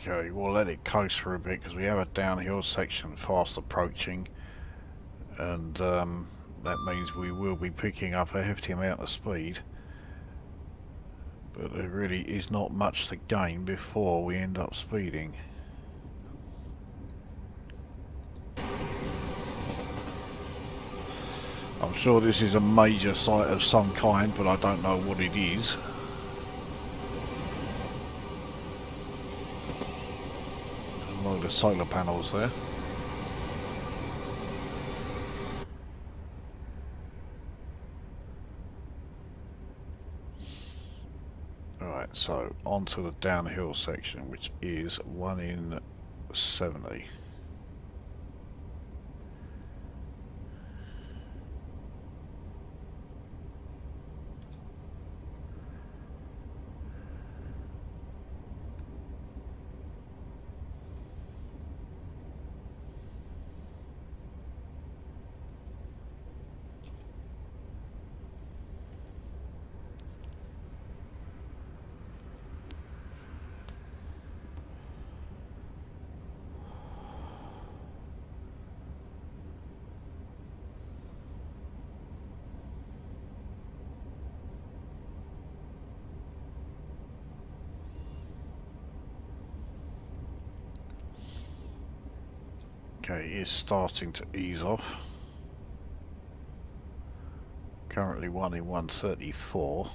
Okay, we'll let it coast for a bit because we have a downhill section fast approaching, and that means we will be picking up a hefty amount of speed, but there really is not much to gain before we end up speeding. I'm sure this is a major site of some kind, but I don't know what it is. A load of solar panels there. Alright, so onto the downhill section, which is 1 in 70. Okay, it is starting to ease off. Currently 1 in 134.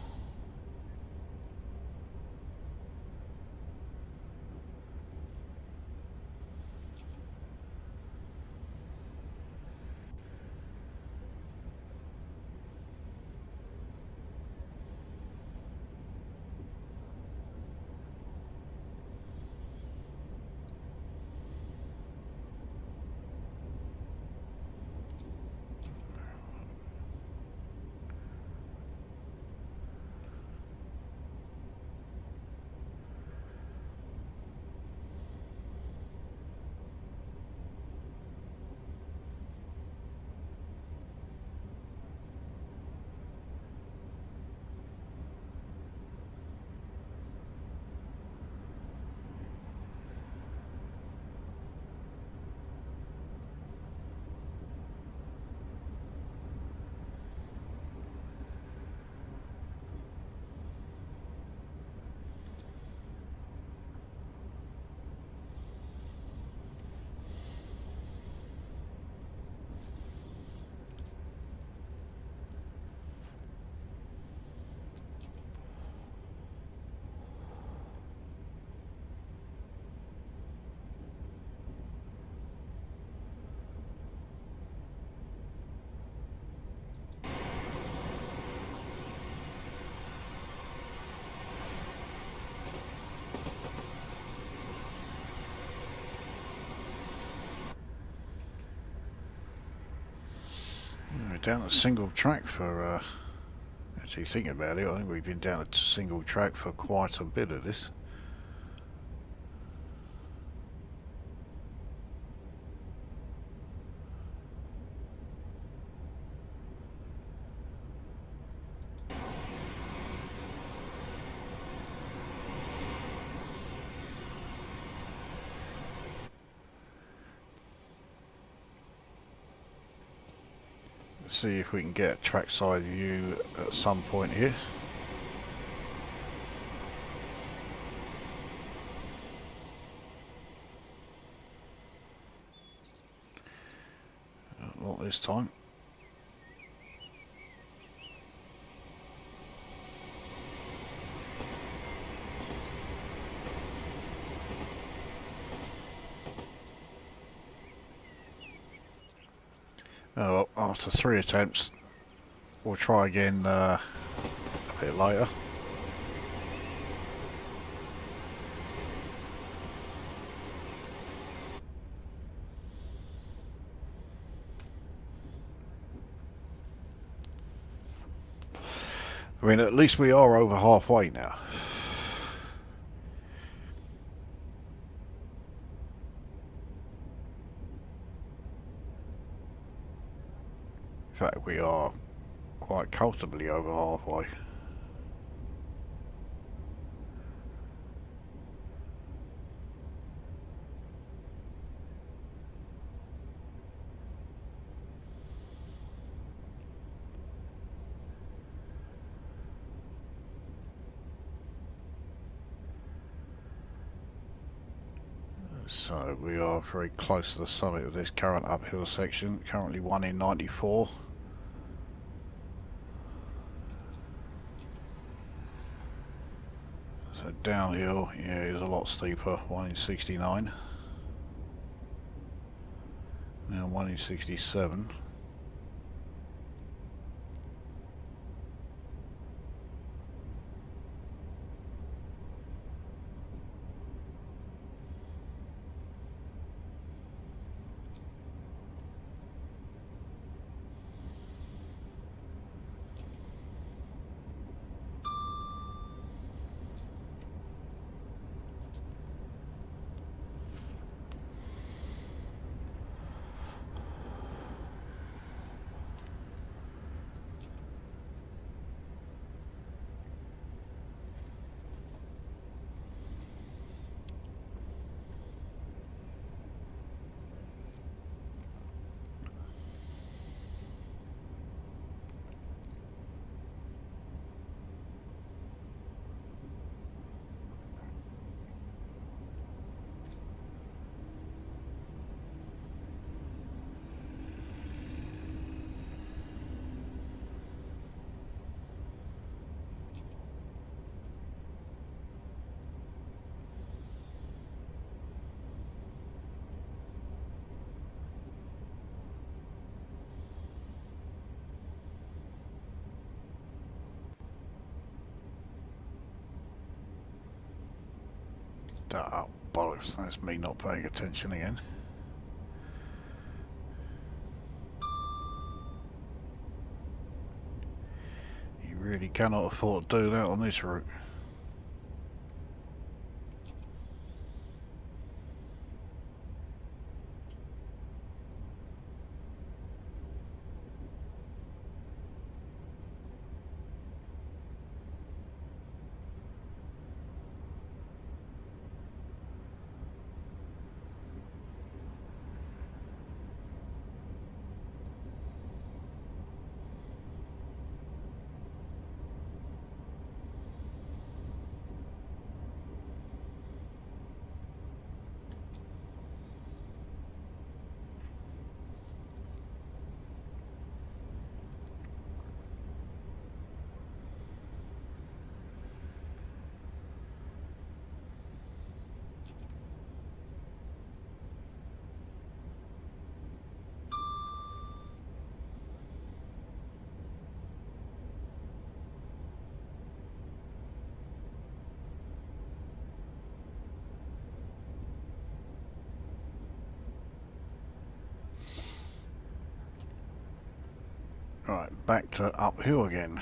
We're down a single track for, actually thinking about it, I think we've been down a single track for quite a bit of this. see if we can get a trackside view at some point here. Not this time. Oh, well, after 3 attempts, we'll try again a bit later. I mean, at least we are over halfway now. In fact, we are quite comfortably over halfway. So we are very close to the summit of this current uphill section, currently 1 in 94. So downhill, yeah, is a lot steeper, 1 in 69. Now 1 in 67. Oh, bollocks, that's me not paying attention again. You really cannot afford to do that on this route. Right, back to uphill again. .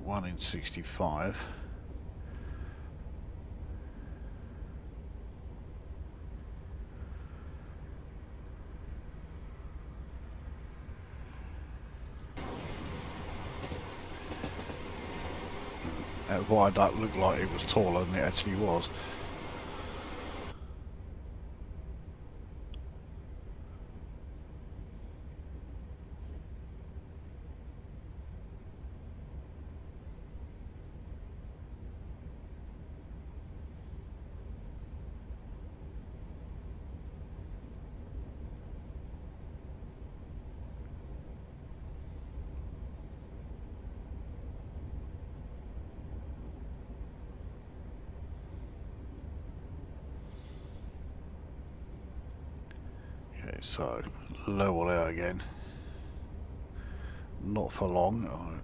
1 in 65. That viaduct looked like it was taller than it actually was. Okay, so level out again. Not for long.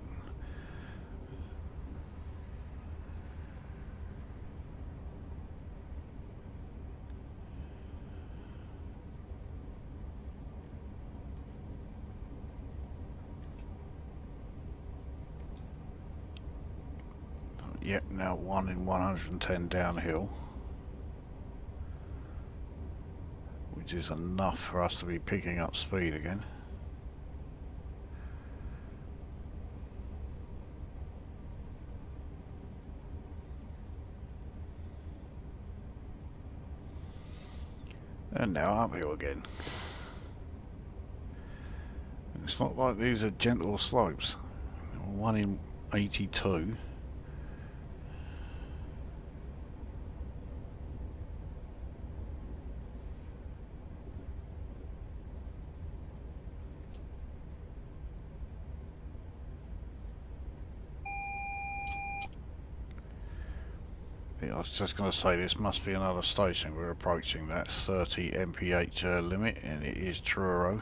Yep, now 1 in 110 downhill, which is enough for us to be picking up speed again. And now uphill again. And it's not like these are gentle slopes. 1 in 82. I was just going to say this must be another station. We're approaching that 30 mph limit, and it is Truro.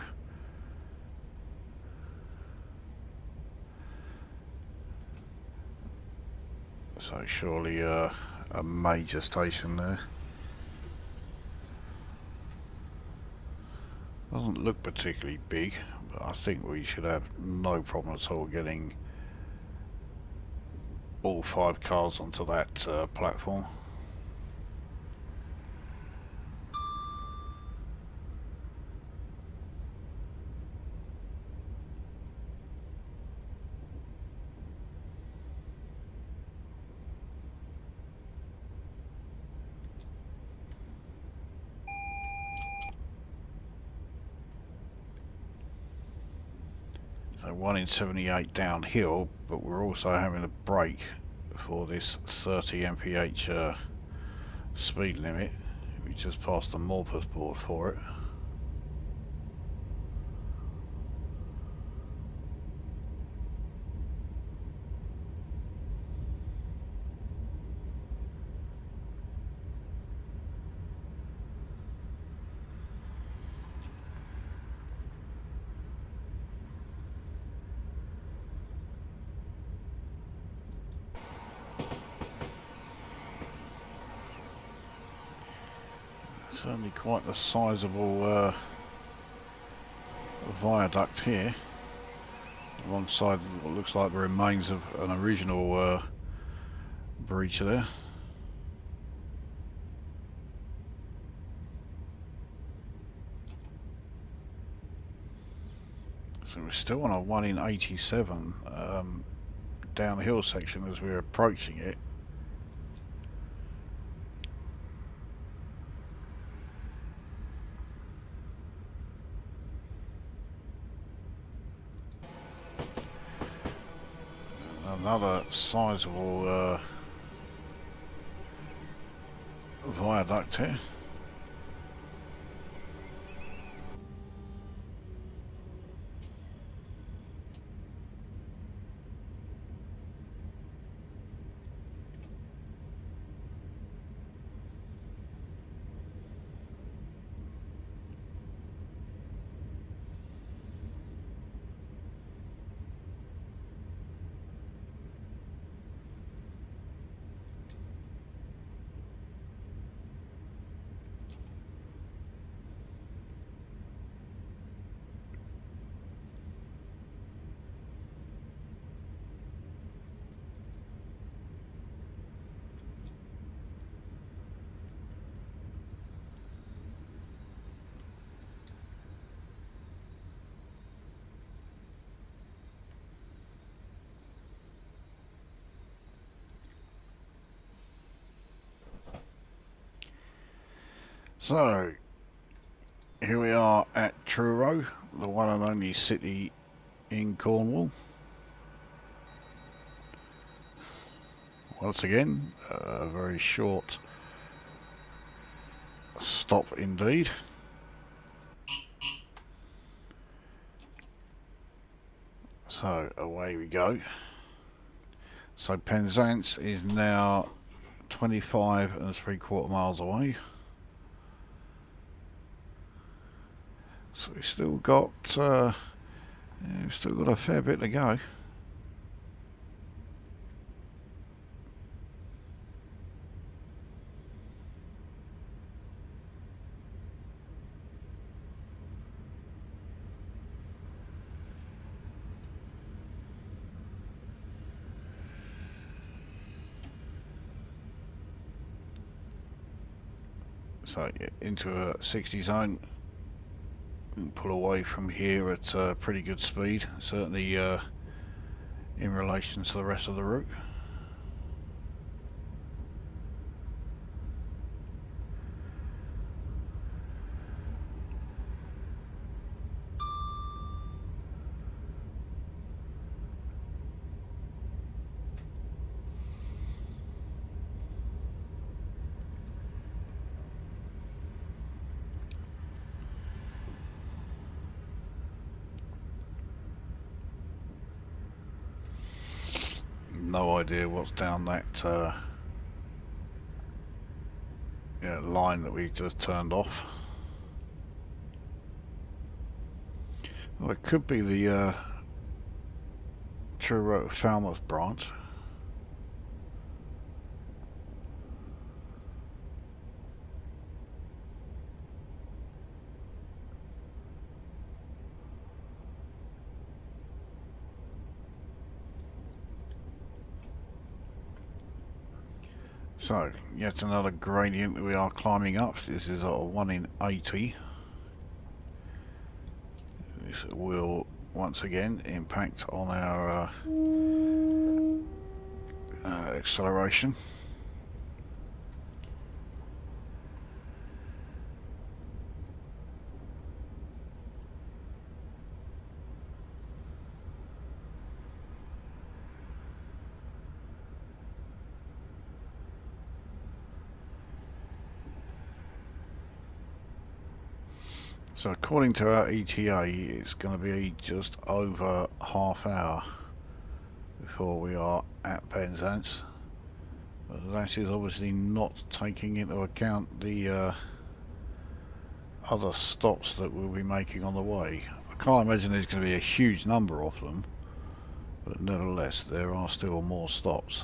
So surely a major station there. Doesn't look particularly big, but I think we should have no problem at all getting all 5 cars onto that platform. So 1 in 78 downhill, but we're also having a brake for this 30 mph speed limit. We just passed the Morpeth board for it. Certainly quite a sizable viaduct here, alongside what looks like the remains of an original breach there. So we're still on a 1 in 87 downhill section as we're approaching it. Another sizable viaduct here. So, here we are at Truro, the one and only city in Cornwall. Once again, a very short stop indeed. So, away we go. So, Penzance is now 25 3/4 miles away. So we've still got a fair bit to go. So into a 60 zone. Pull away from here at pretty good speed, certainly in relation to the rest of the route. No idea what's down that line that we just turned off. Well, it could be the Truro Falmouth branch. So, yet another gradient that we are climbing up. This is a 1 in 80. This will once again impact on our acceleration. So according to our ETA, it's going to be just over half hour before we are at Penzance. But that is obviously not taking into account the other stops that we'll be making on the way. I can't imagine there's going to be a huge number of them, but nevertheless there are still more stops.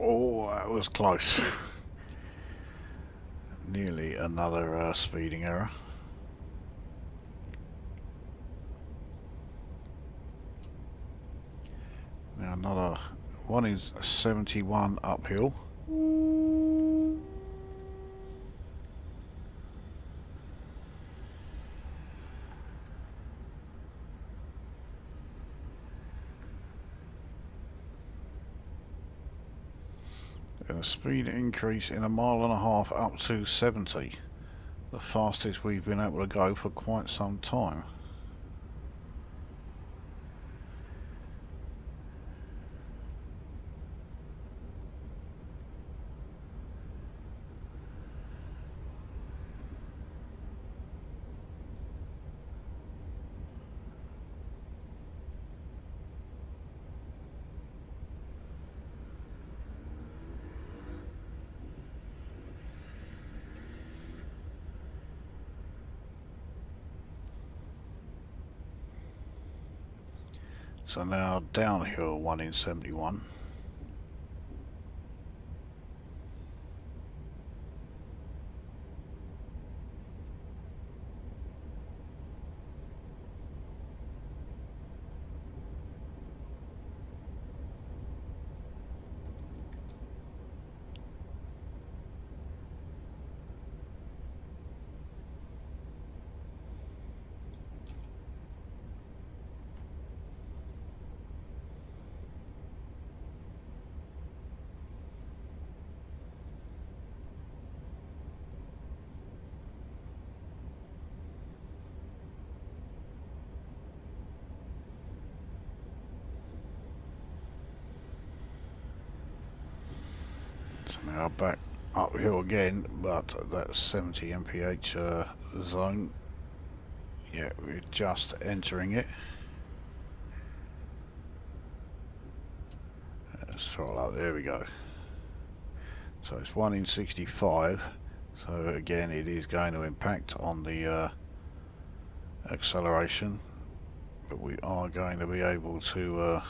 Oh, that was close. Nearly another speeding error. Now another one is 71 uphill. And a speed increase in 1.5 miles up to 70. The fastest we've been able to go for quite some time. So now downhill 1 in 71. So now back uphill again, but that's 70 mph zone. Yeah, we're just entering it. Let's throttle up, there we go. So it's 1 in 65, so again it is going to impact on the acceleration, but we are going to be able to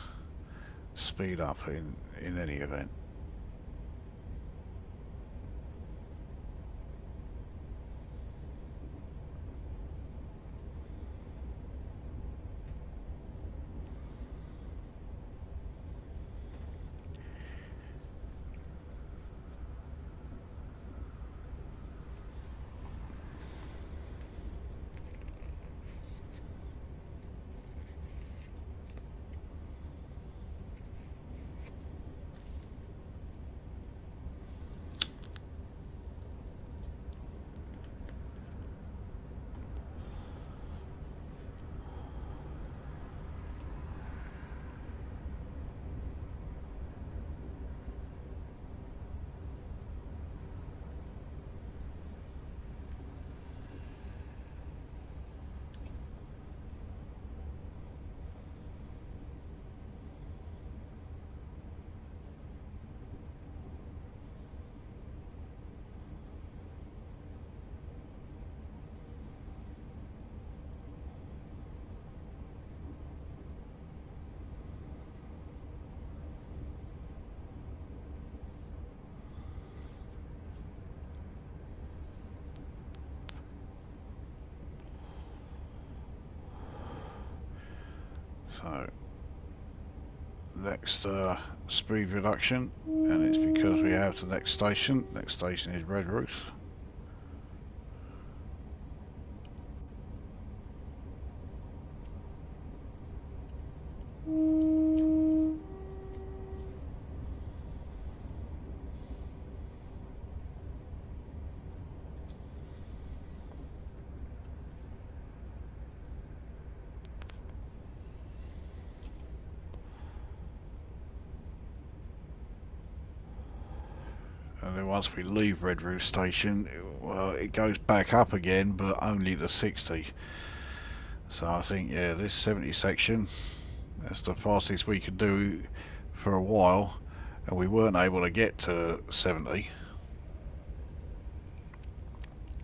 speed up in any event. So next speed reduction, and it's because we have the next station. Next station is Red Roof. And then once we leave Red Roof Station, well, it goes back up again, but only to 60. So I think, yeah, this 70 section, that's the fastest we could do for a while, and we weren't able to get to 70.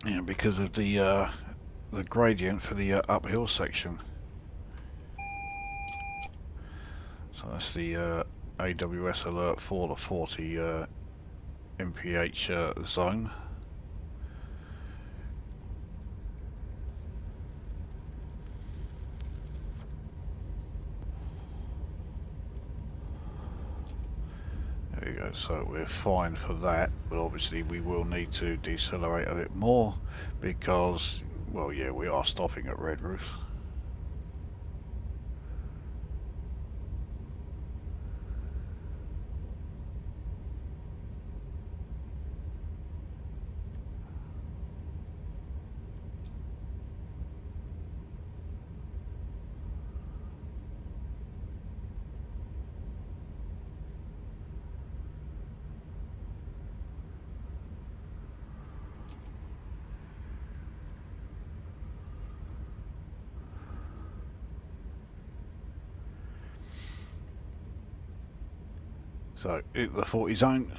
Yeah, because of the gradient for the uphill section. So that's the AWS alert for the 40 mph zone. There we go, so we're fine for that, but obviously we will need to decelerate a bit more because, well, yeah, we are stopping at Red Roof. So hit the 40 zone.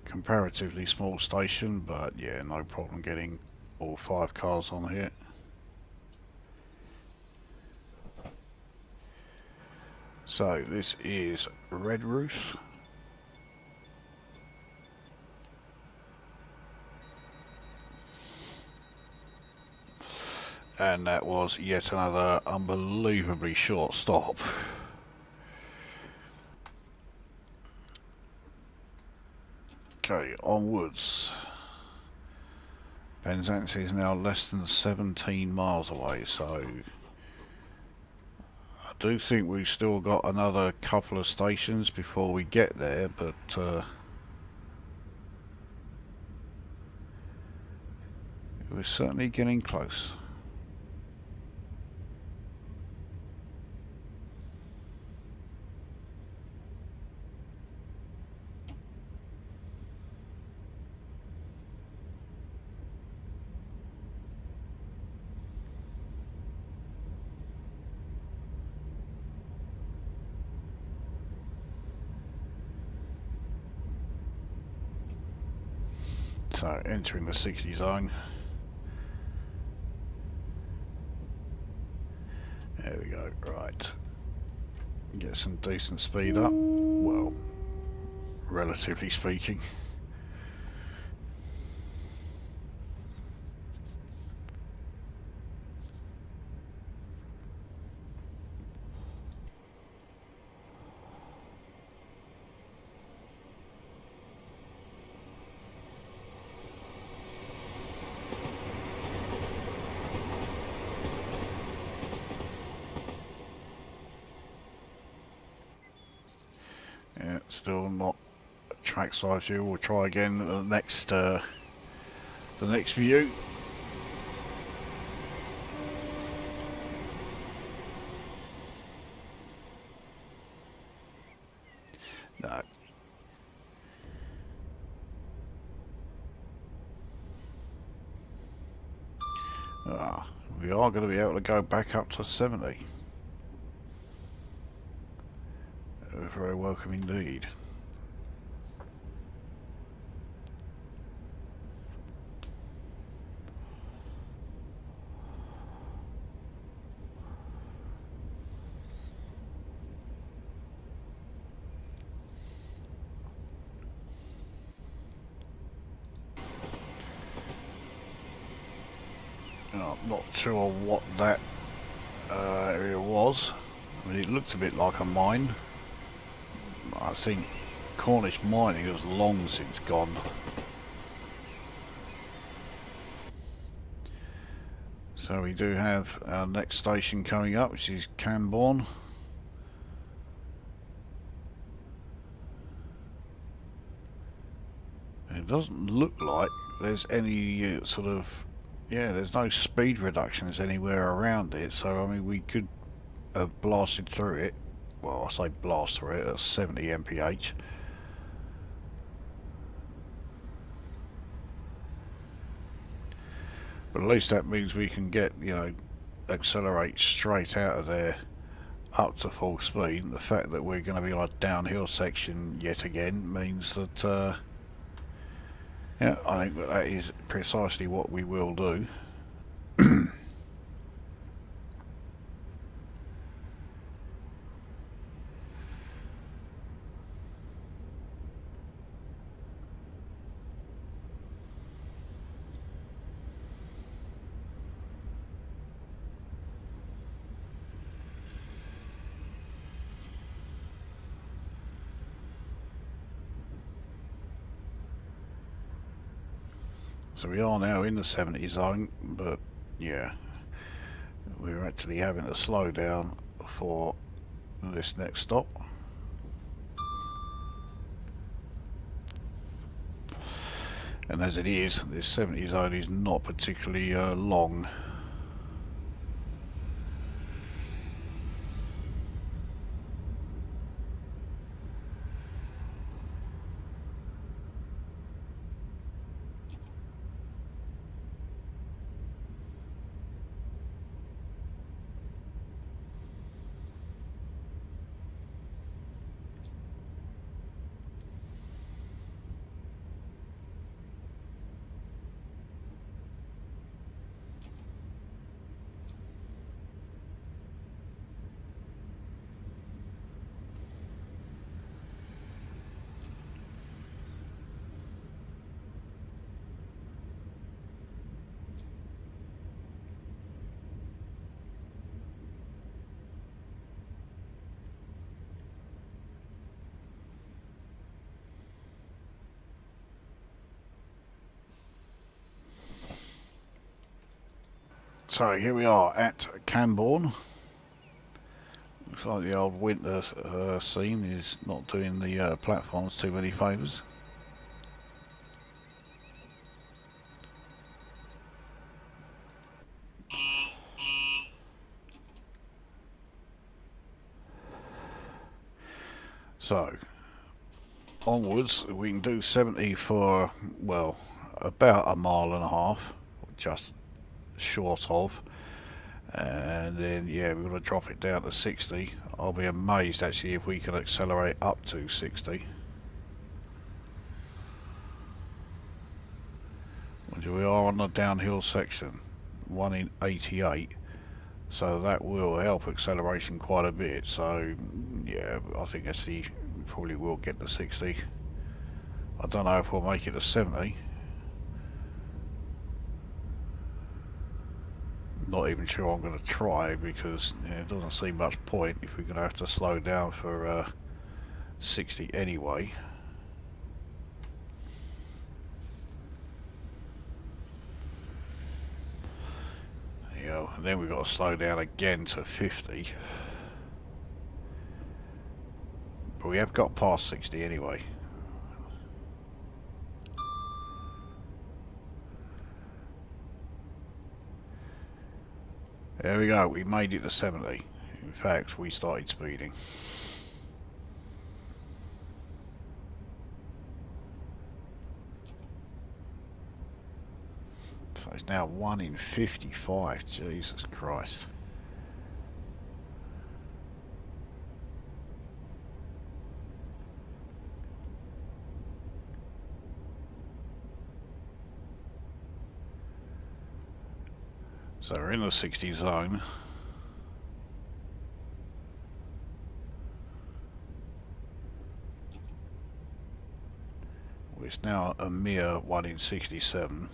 Comparatively small station, but yeah, no problem getting all 5 cars on here. So this is Red Roof. And that was yet another unbelievably short stop. Okay, onwards. Penzance is now less than 17 miles away, so I do think we've still got another couple of stations before we get there, but we're certainly getting close. So entering the 60 zone. There we go, right. Get some decent speed up. Well, relatively speaking. Yeah, still not trackside view. We'll try again at the next view. No. We are going to be able to go back up to 70. Very welcome indeed. I'm not sure what that area was. I mean, it looked a bit like a mine. I think Cornish mining has long since gone. So we do have our next station coming up, which is Camborne. It doesn't look like there's any sort of, yeah, there's no speed reductions anywhere around it, so I mean we could have blasted through it. Well, I say blast through it at 70 mph. But at least that means we can get, you know, accelerate straight out of there up to full speed. And the fact that we're going to be on a downhill section yet again means that yeah, I think that is precisely what we will do. So we are now in the 70 zone, but yeah, we're actually having to slow down for this next stop. And as it is, this 70 zone is not particularly long. So here we are at Camborne. Looks like the old winter scene is not doing the platforms too many favours. So onwards we can do 70 for, well, about a mile and a half, just short of, and then yeah, we're going to drop it down to 60. I'll be amazed actually if we can accelerate up to 60. We are on the downhill section, 1 in 88, so that will help acceleration quite a bit. So yeah, I think actually we probably will get to 60. I don't know if we'll make it to 70. Not even sure I'm going to try, because yeah, it doesn't seem much point if we're going to have to slow down for 60 anyway. You know, and then we've got to slow down again to 50. But we have got past 60 anyway. There we go, we made it to 70. In fact, we started speeding. So it's now 1 in 55, Jesus Christ. So we're in the 60 zone. It's now a mere 1 in 67.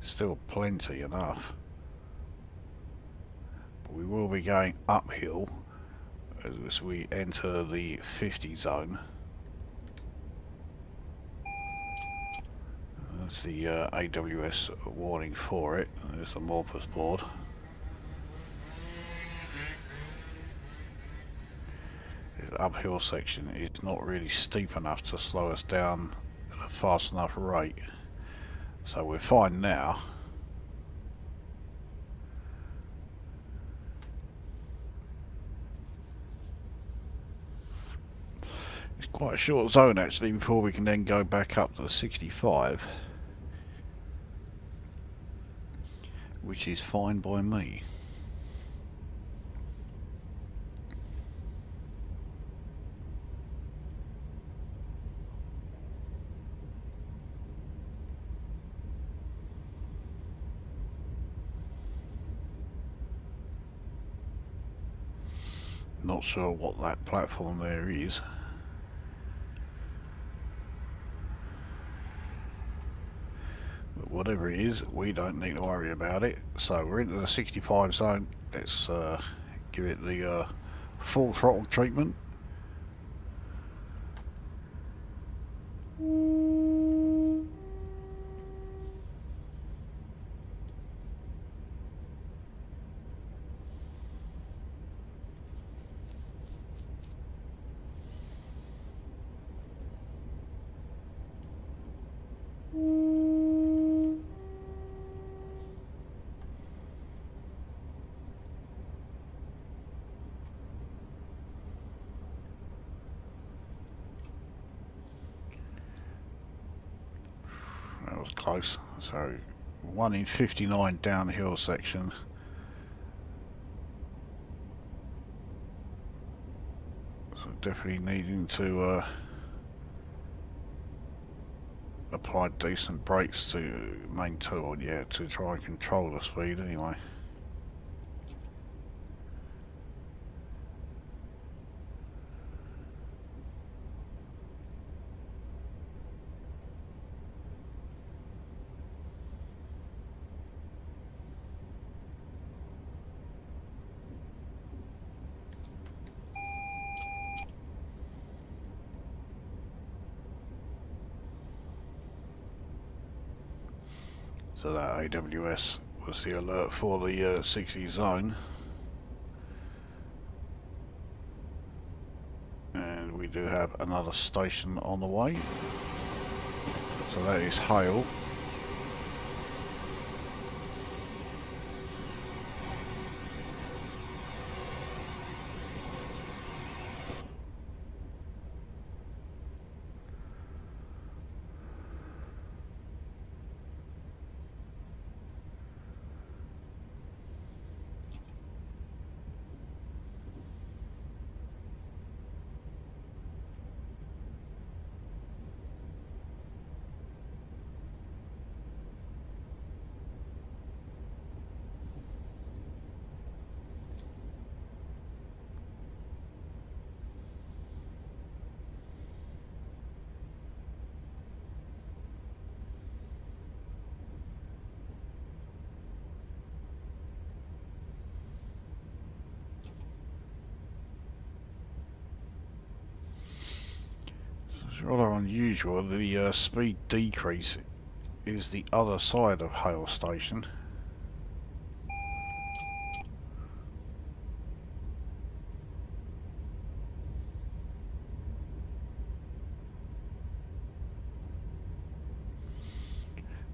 Still plenty enough. But we will be going uphill as we enter the 50 zone. That's the AWS warning for it. There's the Morpus board. This uphill section is not really steep enough to slow us down at a fast enough rate. So we're fine now. It's quite a short zone actually before we can then go back up to 65. Which is fine by me. Not sure what that platform there is. But whatever it is, we don't need to worry about it. So we're into the 65 zone. Let's give it the full throttle treatment. That was close. So 1 in 59 downhill section. So definitely needing to apply decent brakes to main tool, yeah, to try and control the speed anyway. So that AWS was the alert for the 60 zone. And we do have another station on the way. So that is Hale. It's rather unusual. The speed decrease is the other side of Hale Station.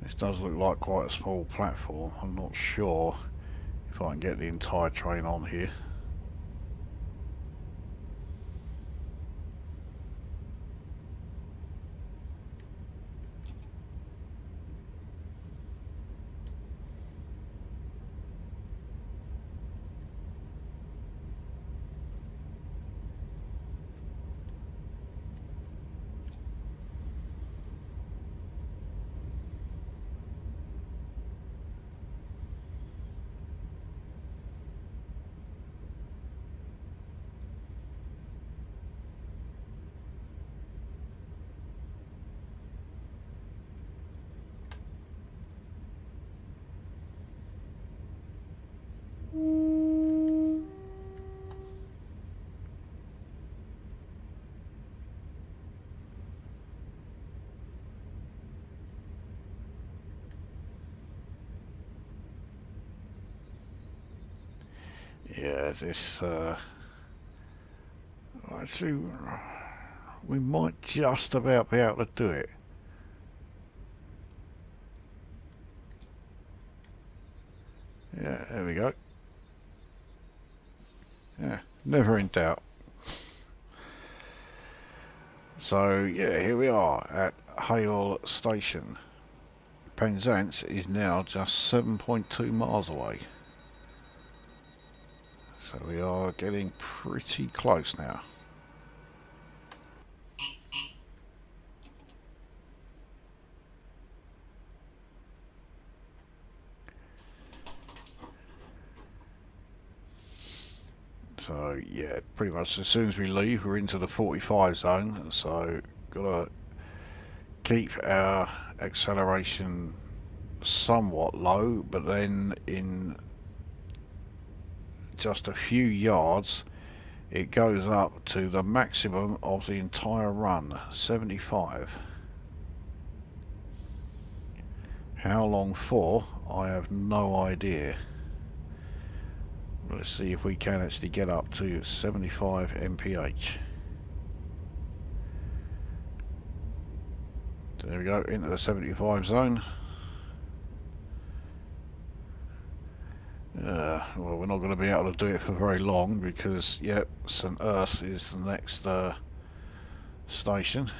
This does look like quite a small platform. I'm not sure if I can get the entire train on here. Yeah, this actually we might just about be able to do it. Yeah, there we go. Yeah, never in doubt. So yeah, here we are at Hale Station. Penzance is now just 7.2 miles away. So we are getting pretty close now. So yeah, pretty much as soon as we leave, we're into the 45 zone. So gotta keep our acceleration somewhat low, but then in just a few yards it goes up to the maximum of the entire run, 75. How long for, I have no idea. Let's see if we can actually get up to 75 mph. There we go, into the 75 zone. Well, we're not going to be able to do it for very long because, yep, St Earth is the next station.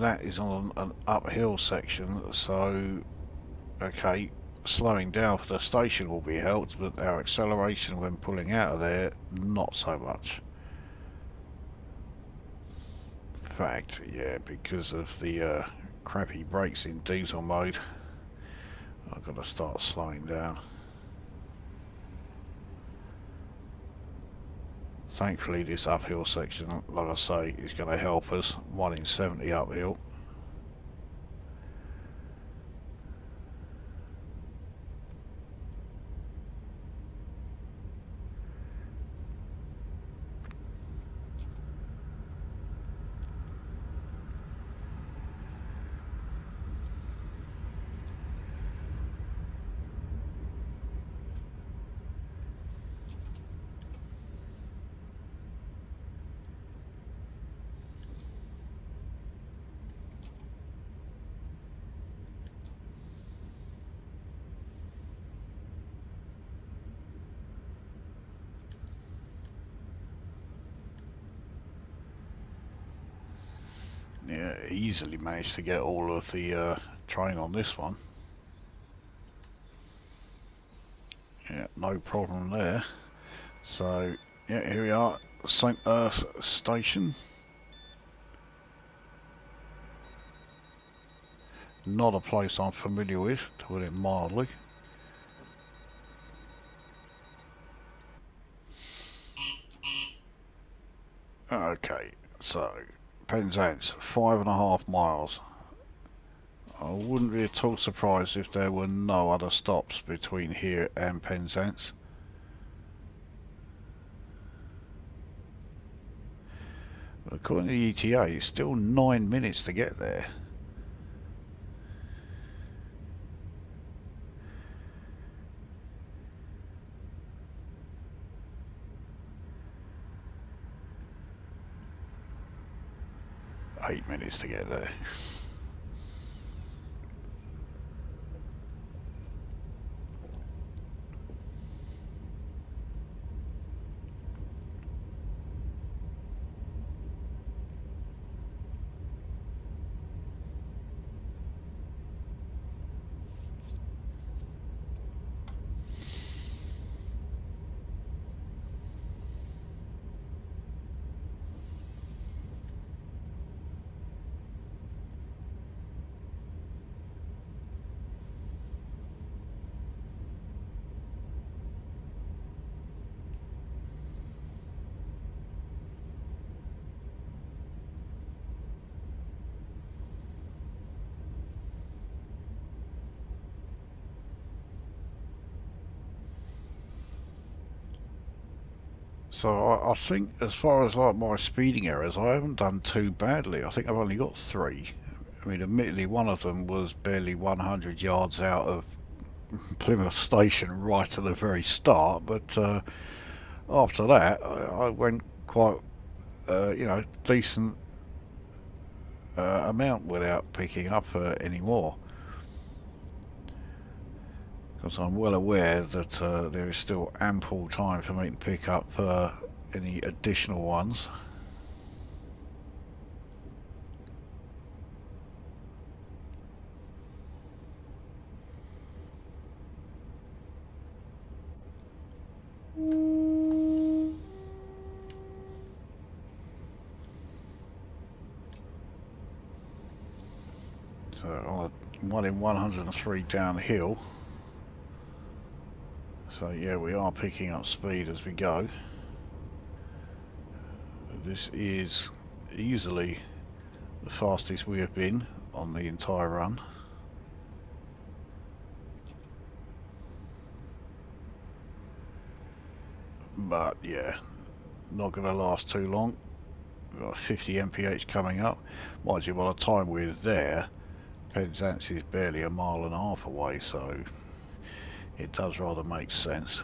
that is on an uphill section, so okay, slowing down for the station will be helped, but our acceleration when pulling out of there, not so much. In fact, yeah, because of the crappy brakes in diesel mode, I've got to start slowing down. Thankfully this uphill section, like I say, is going to help us. 1 in 70 uphill. Yeah, easily managed to get all of the train on this one. Yeah, no problem there. So, yeah, here we are, St. Station. Not a place I'm familiar with, to put it mildly. Okay, so Penzance, 5.5 miles. I wouldn't be at all surprised if there were no other stops between here and Penzance. But according to the ETA, it's still 9 minutes to get there. Eight minutes to get there. So I think as far as like my speeding errors, I haven't done too badly. I think I've only got 3. I mean, admittedly, one of them was barely 100 yards out of Plymouth station right at the very start, but after that I went quite, you know, decent amount without picking up any more. Because I'm well aware that there is still ample time for me to pick up any additional ones. So on a 1 in 103 downhill. So yeah, we are picking up speed as we go. This is easily the fastest we have been on the entire run. But yeah, not going to last too long. We've got 50 mph coming up. Mind you, by the time we're there, Penzance is barely 1.5 miles away, so it does rather make sense.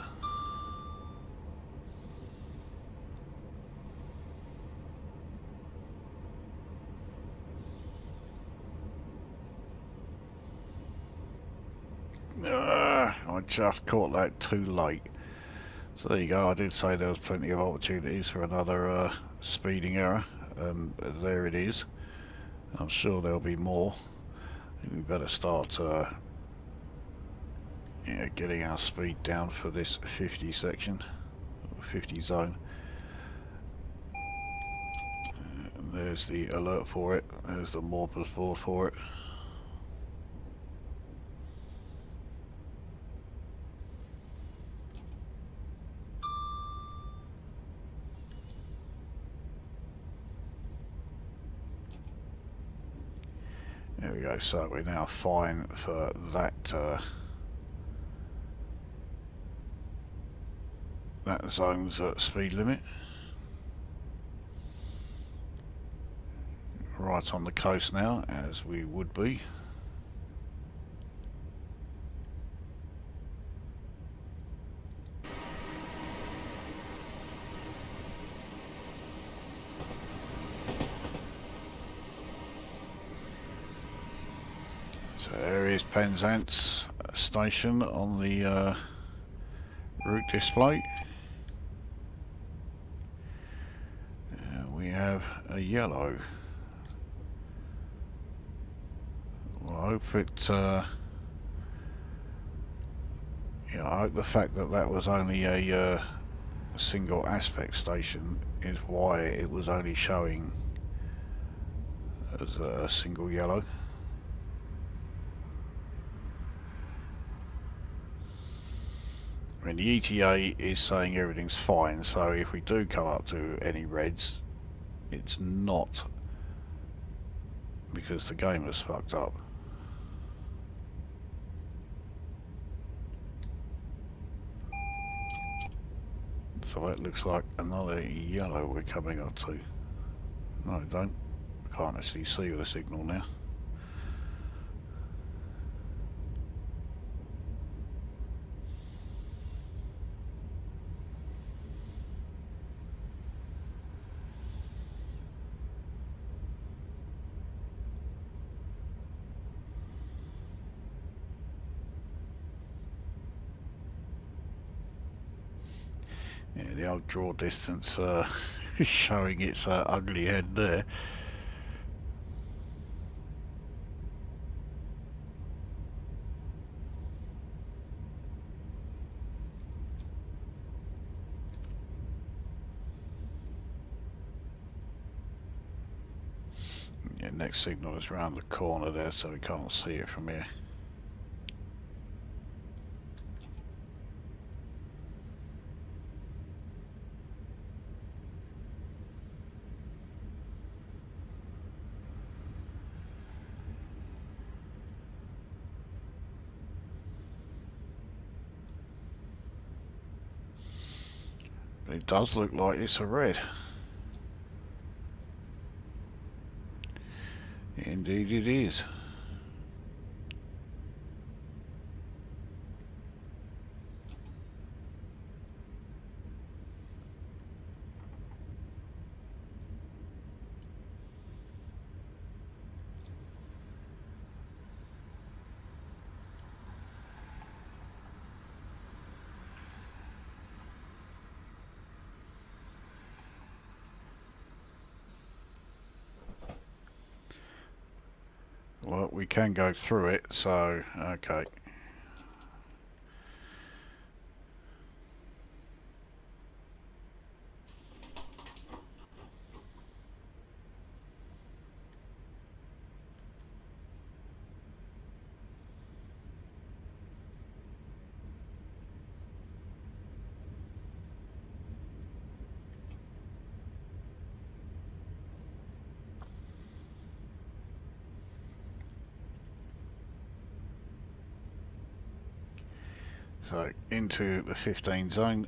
I just caught that too late. So there you go, I did say there was plenty of opportunities for another speeding error, and there it is. I'm sure there'll be more. I think we better start getting our speed down for this 50 section, 50 zone. And there's the alert for it, there's the morpers board for it. There we go, so we're now fine for that that zone's speed limit. Right on the coast now, as we would be. So there is Penzance station on the route display. We have a yellow. Well, I hope it. I hope the fact that that was only a single aspect station is why it was only showing as a single yellow. I mean, the ETA is saying everything's fine, so if we do come up to any reds, it's not because the game has fucked up. So that looks like another yellow we're coming up to. No, I don't. I can't actually see the signal now. Yeah, the old draw distance showing its ugly head there. Yeah, next signal is round the corner there, so we can't see it from here. But it does look like it's a red. Indeed it is. Well, we can go through it, so okay. So into the 15 zone.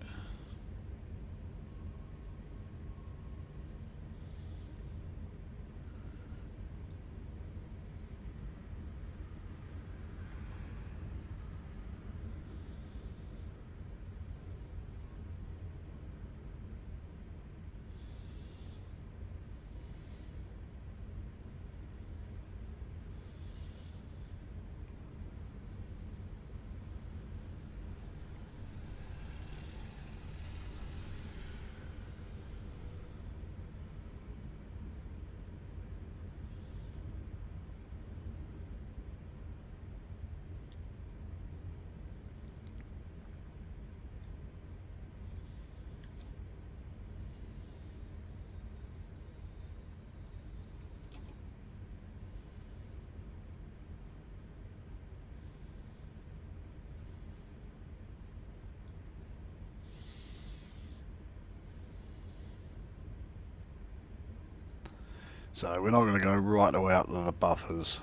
So we're not going to go right the way up to the buffers.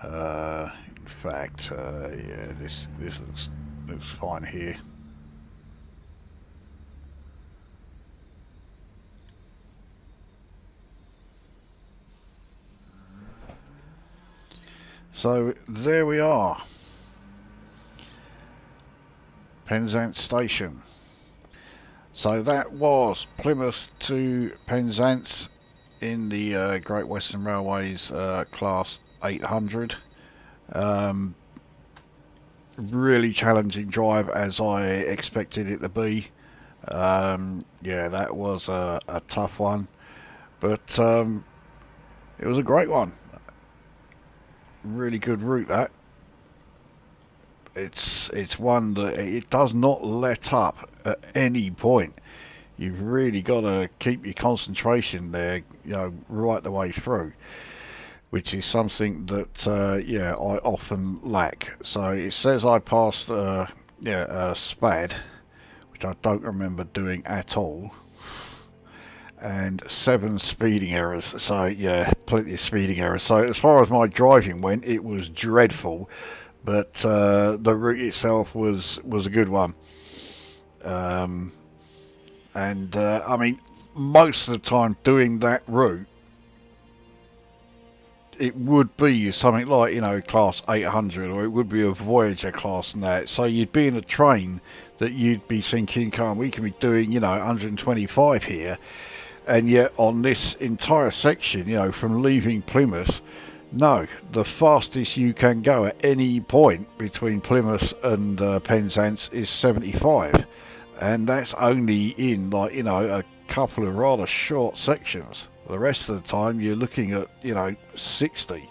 In fact, yeah, this looks fine here. So there we are, Penzance Station. So that was Plymouth to Penzance in the Great Western Railways Class 800. Really challenging drive, as I expected it to be. Yeah, that was a tough one, but it was a great one. Really good route, that. It's one that it does not let up at any point. You've really got to keep your concentration there, you know, right the way through, which is something that yeah, I often lack. So it says I passed yeah, a SPAD, which I don't remember doing at all, and 7 speeding errors. So yeah, plenty of speeding errors. So as far as my driving went, it was dreadful, but the route itself was a good one. And I mean, most of the time doing that route, it would be something like, you know, class 800, or it would be a Voyager class and that. So you'd be in a train that you'd be thinking, come on, we can be doing, you know, 125 here. And yet on this entire section, you know, from leaving Plymouth, no, the fastest you can go at any point between Plymouth and Penzance is 75. And that's only in, like, you know, a couple of rather short sections. The rest of the time you're looking at, you know, 60.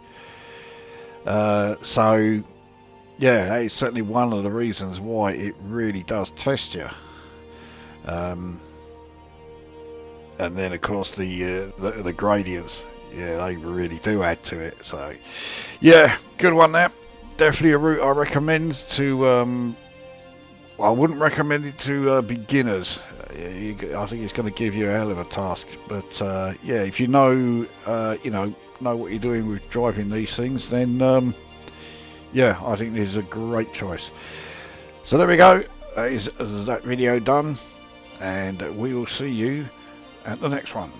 So yeah, that is certainly one of the reasons why it really does test you. And then of course the gradients, yeah, they really do add to it. So yeah, good one there. Definitely a route I recommend to I wouldn't recommend it to beginners. I think it's going to give you a hell of a task. But yeah, if you know, you know what you're doing with driving these things, then yeah, I think this is a great choice. So there we go. That is that video done, and we will see you at the next one.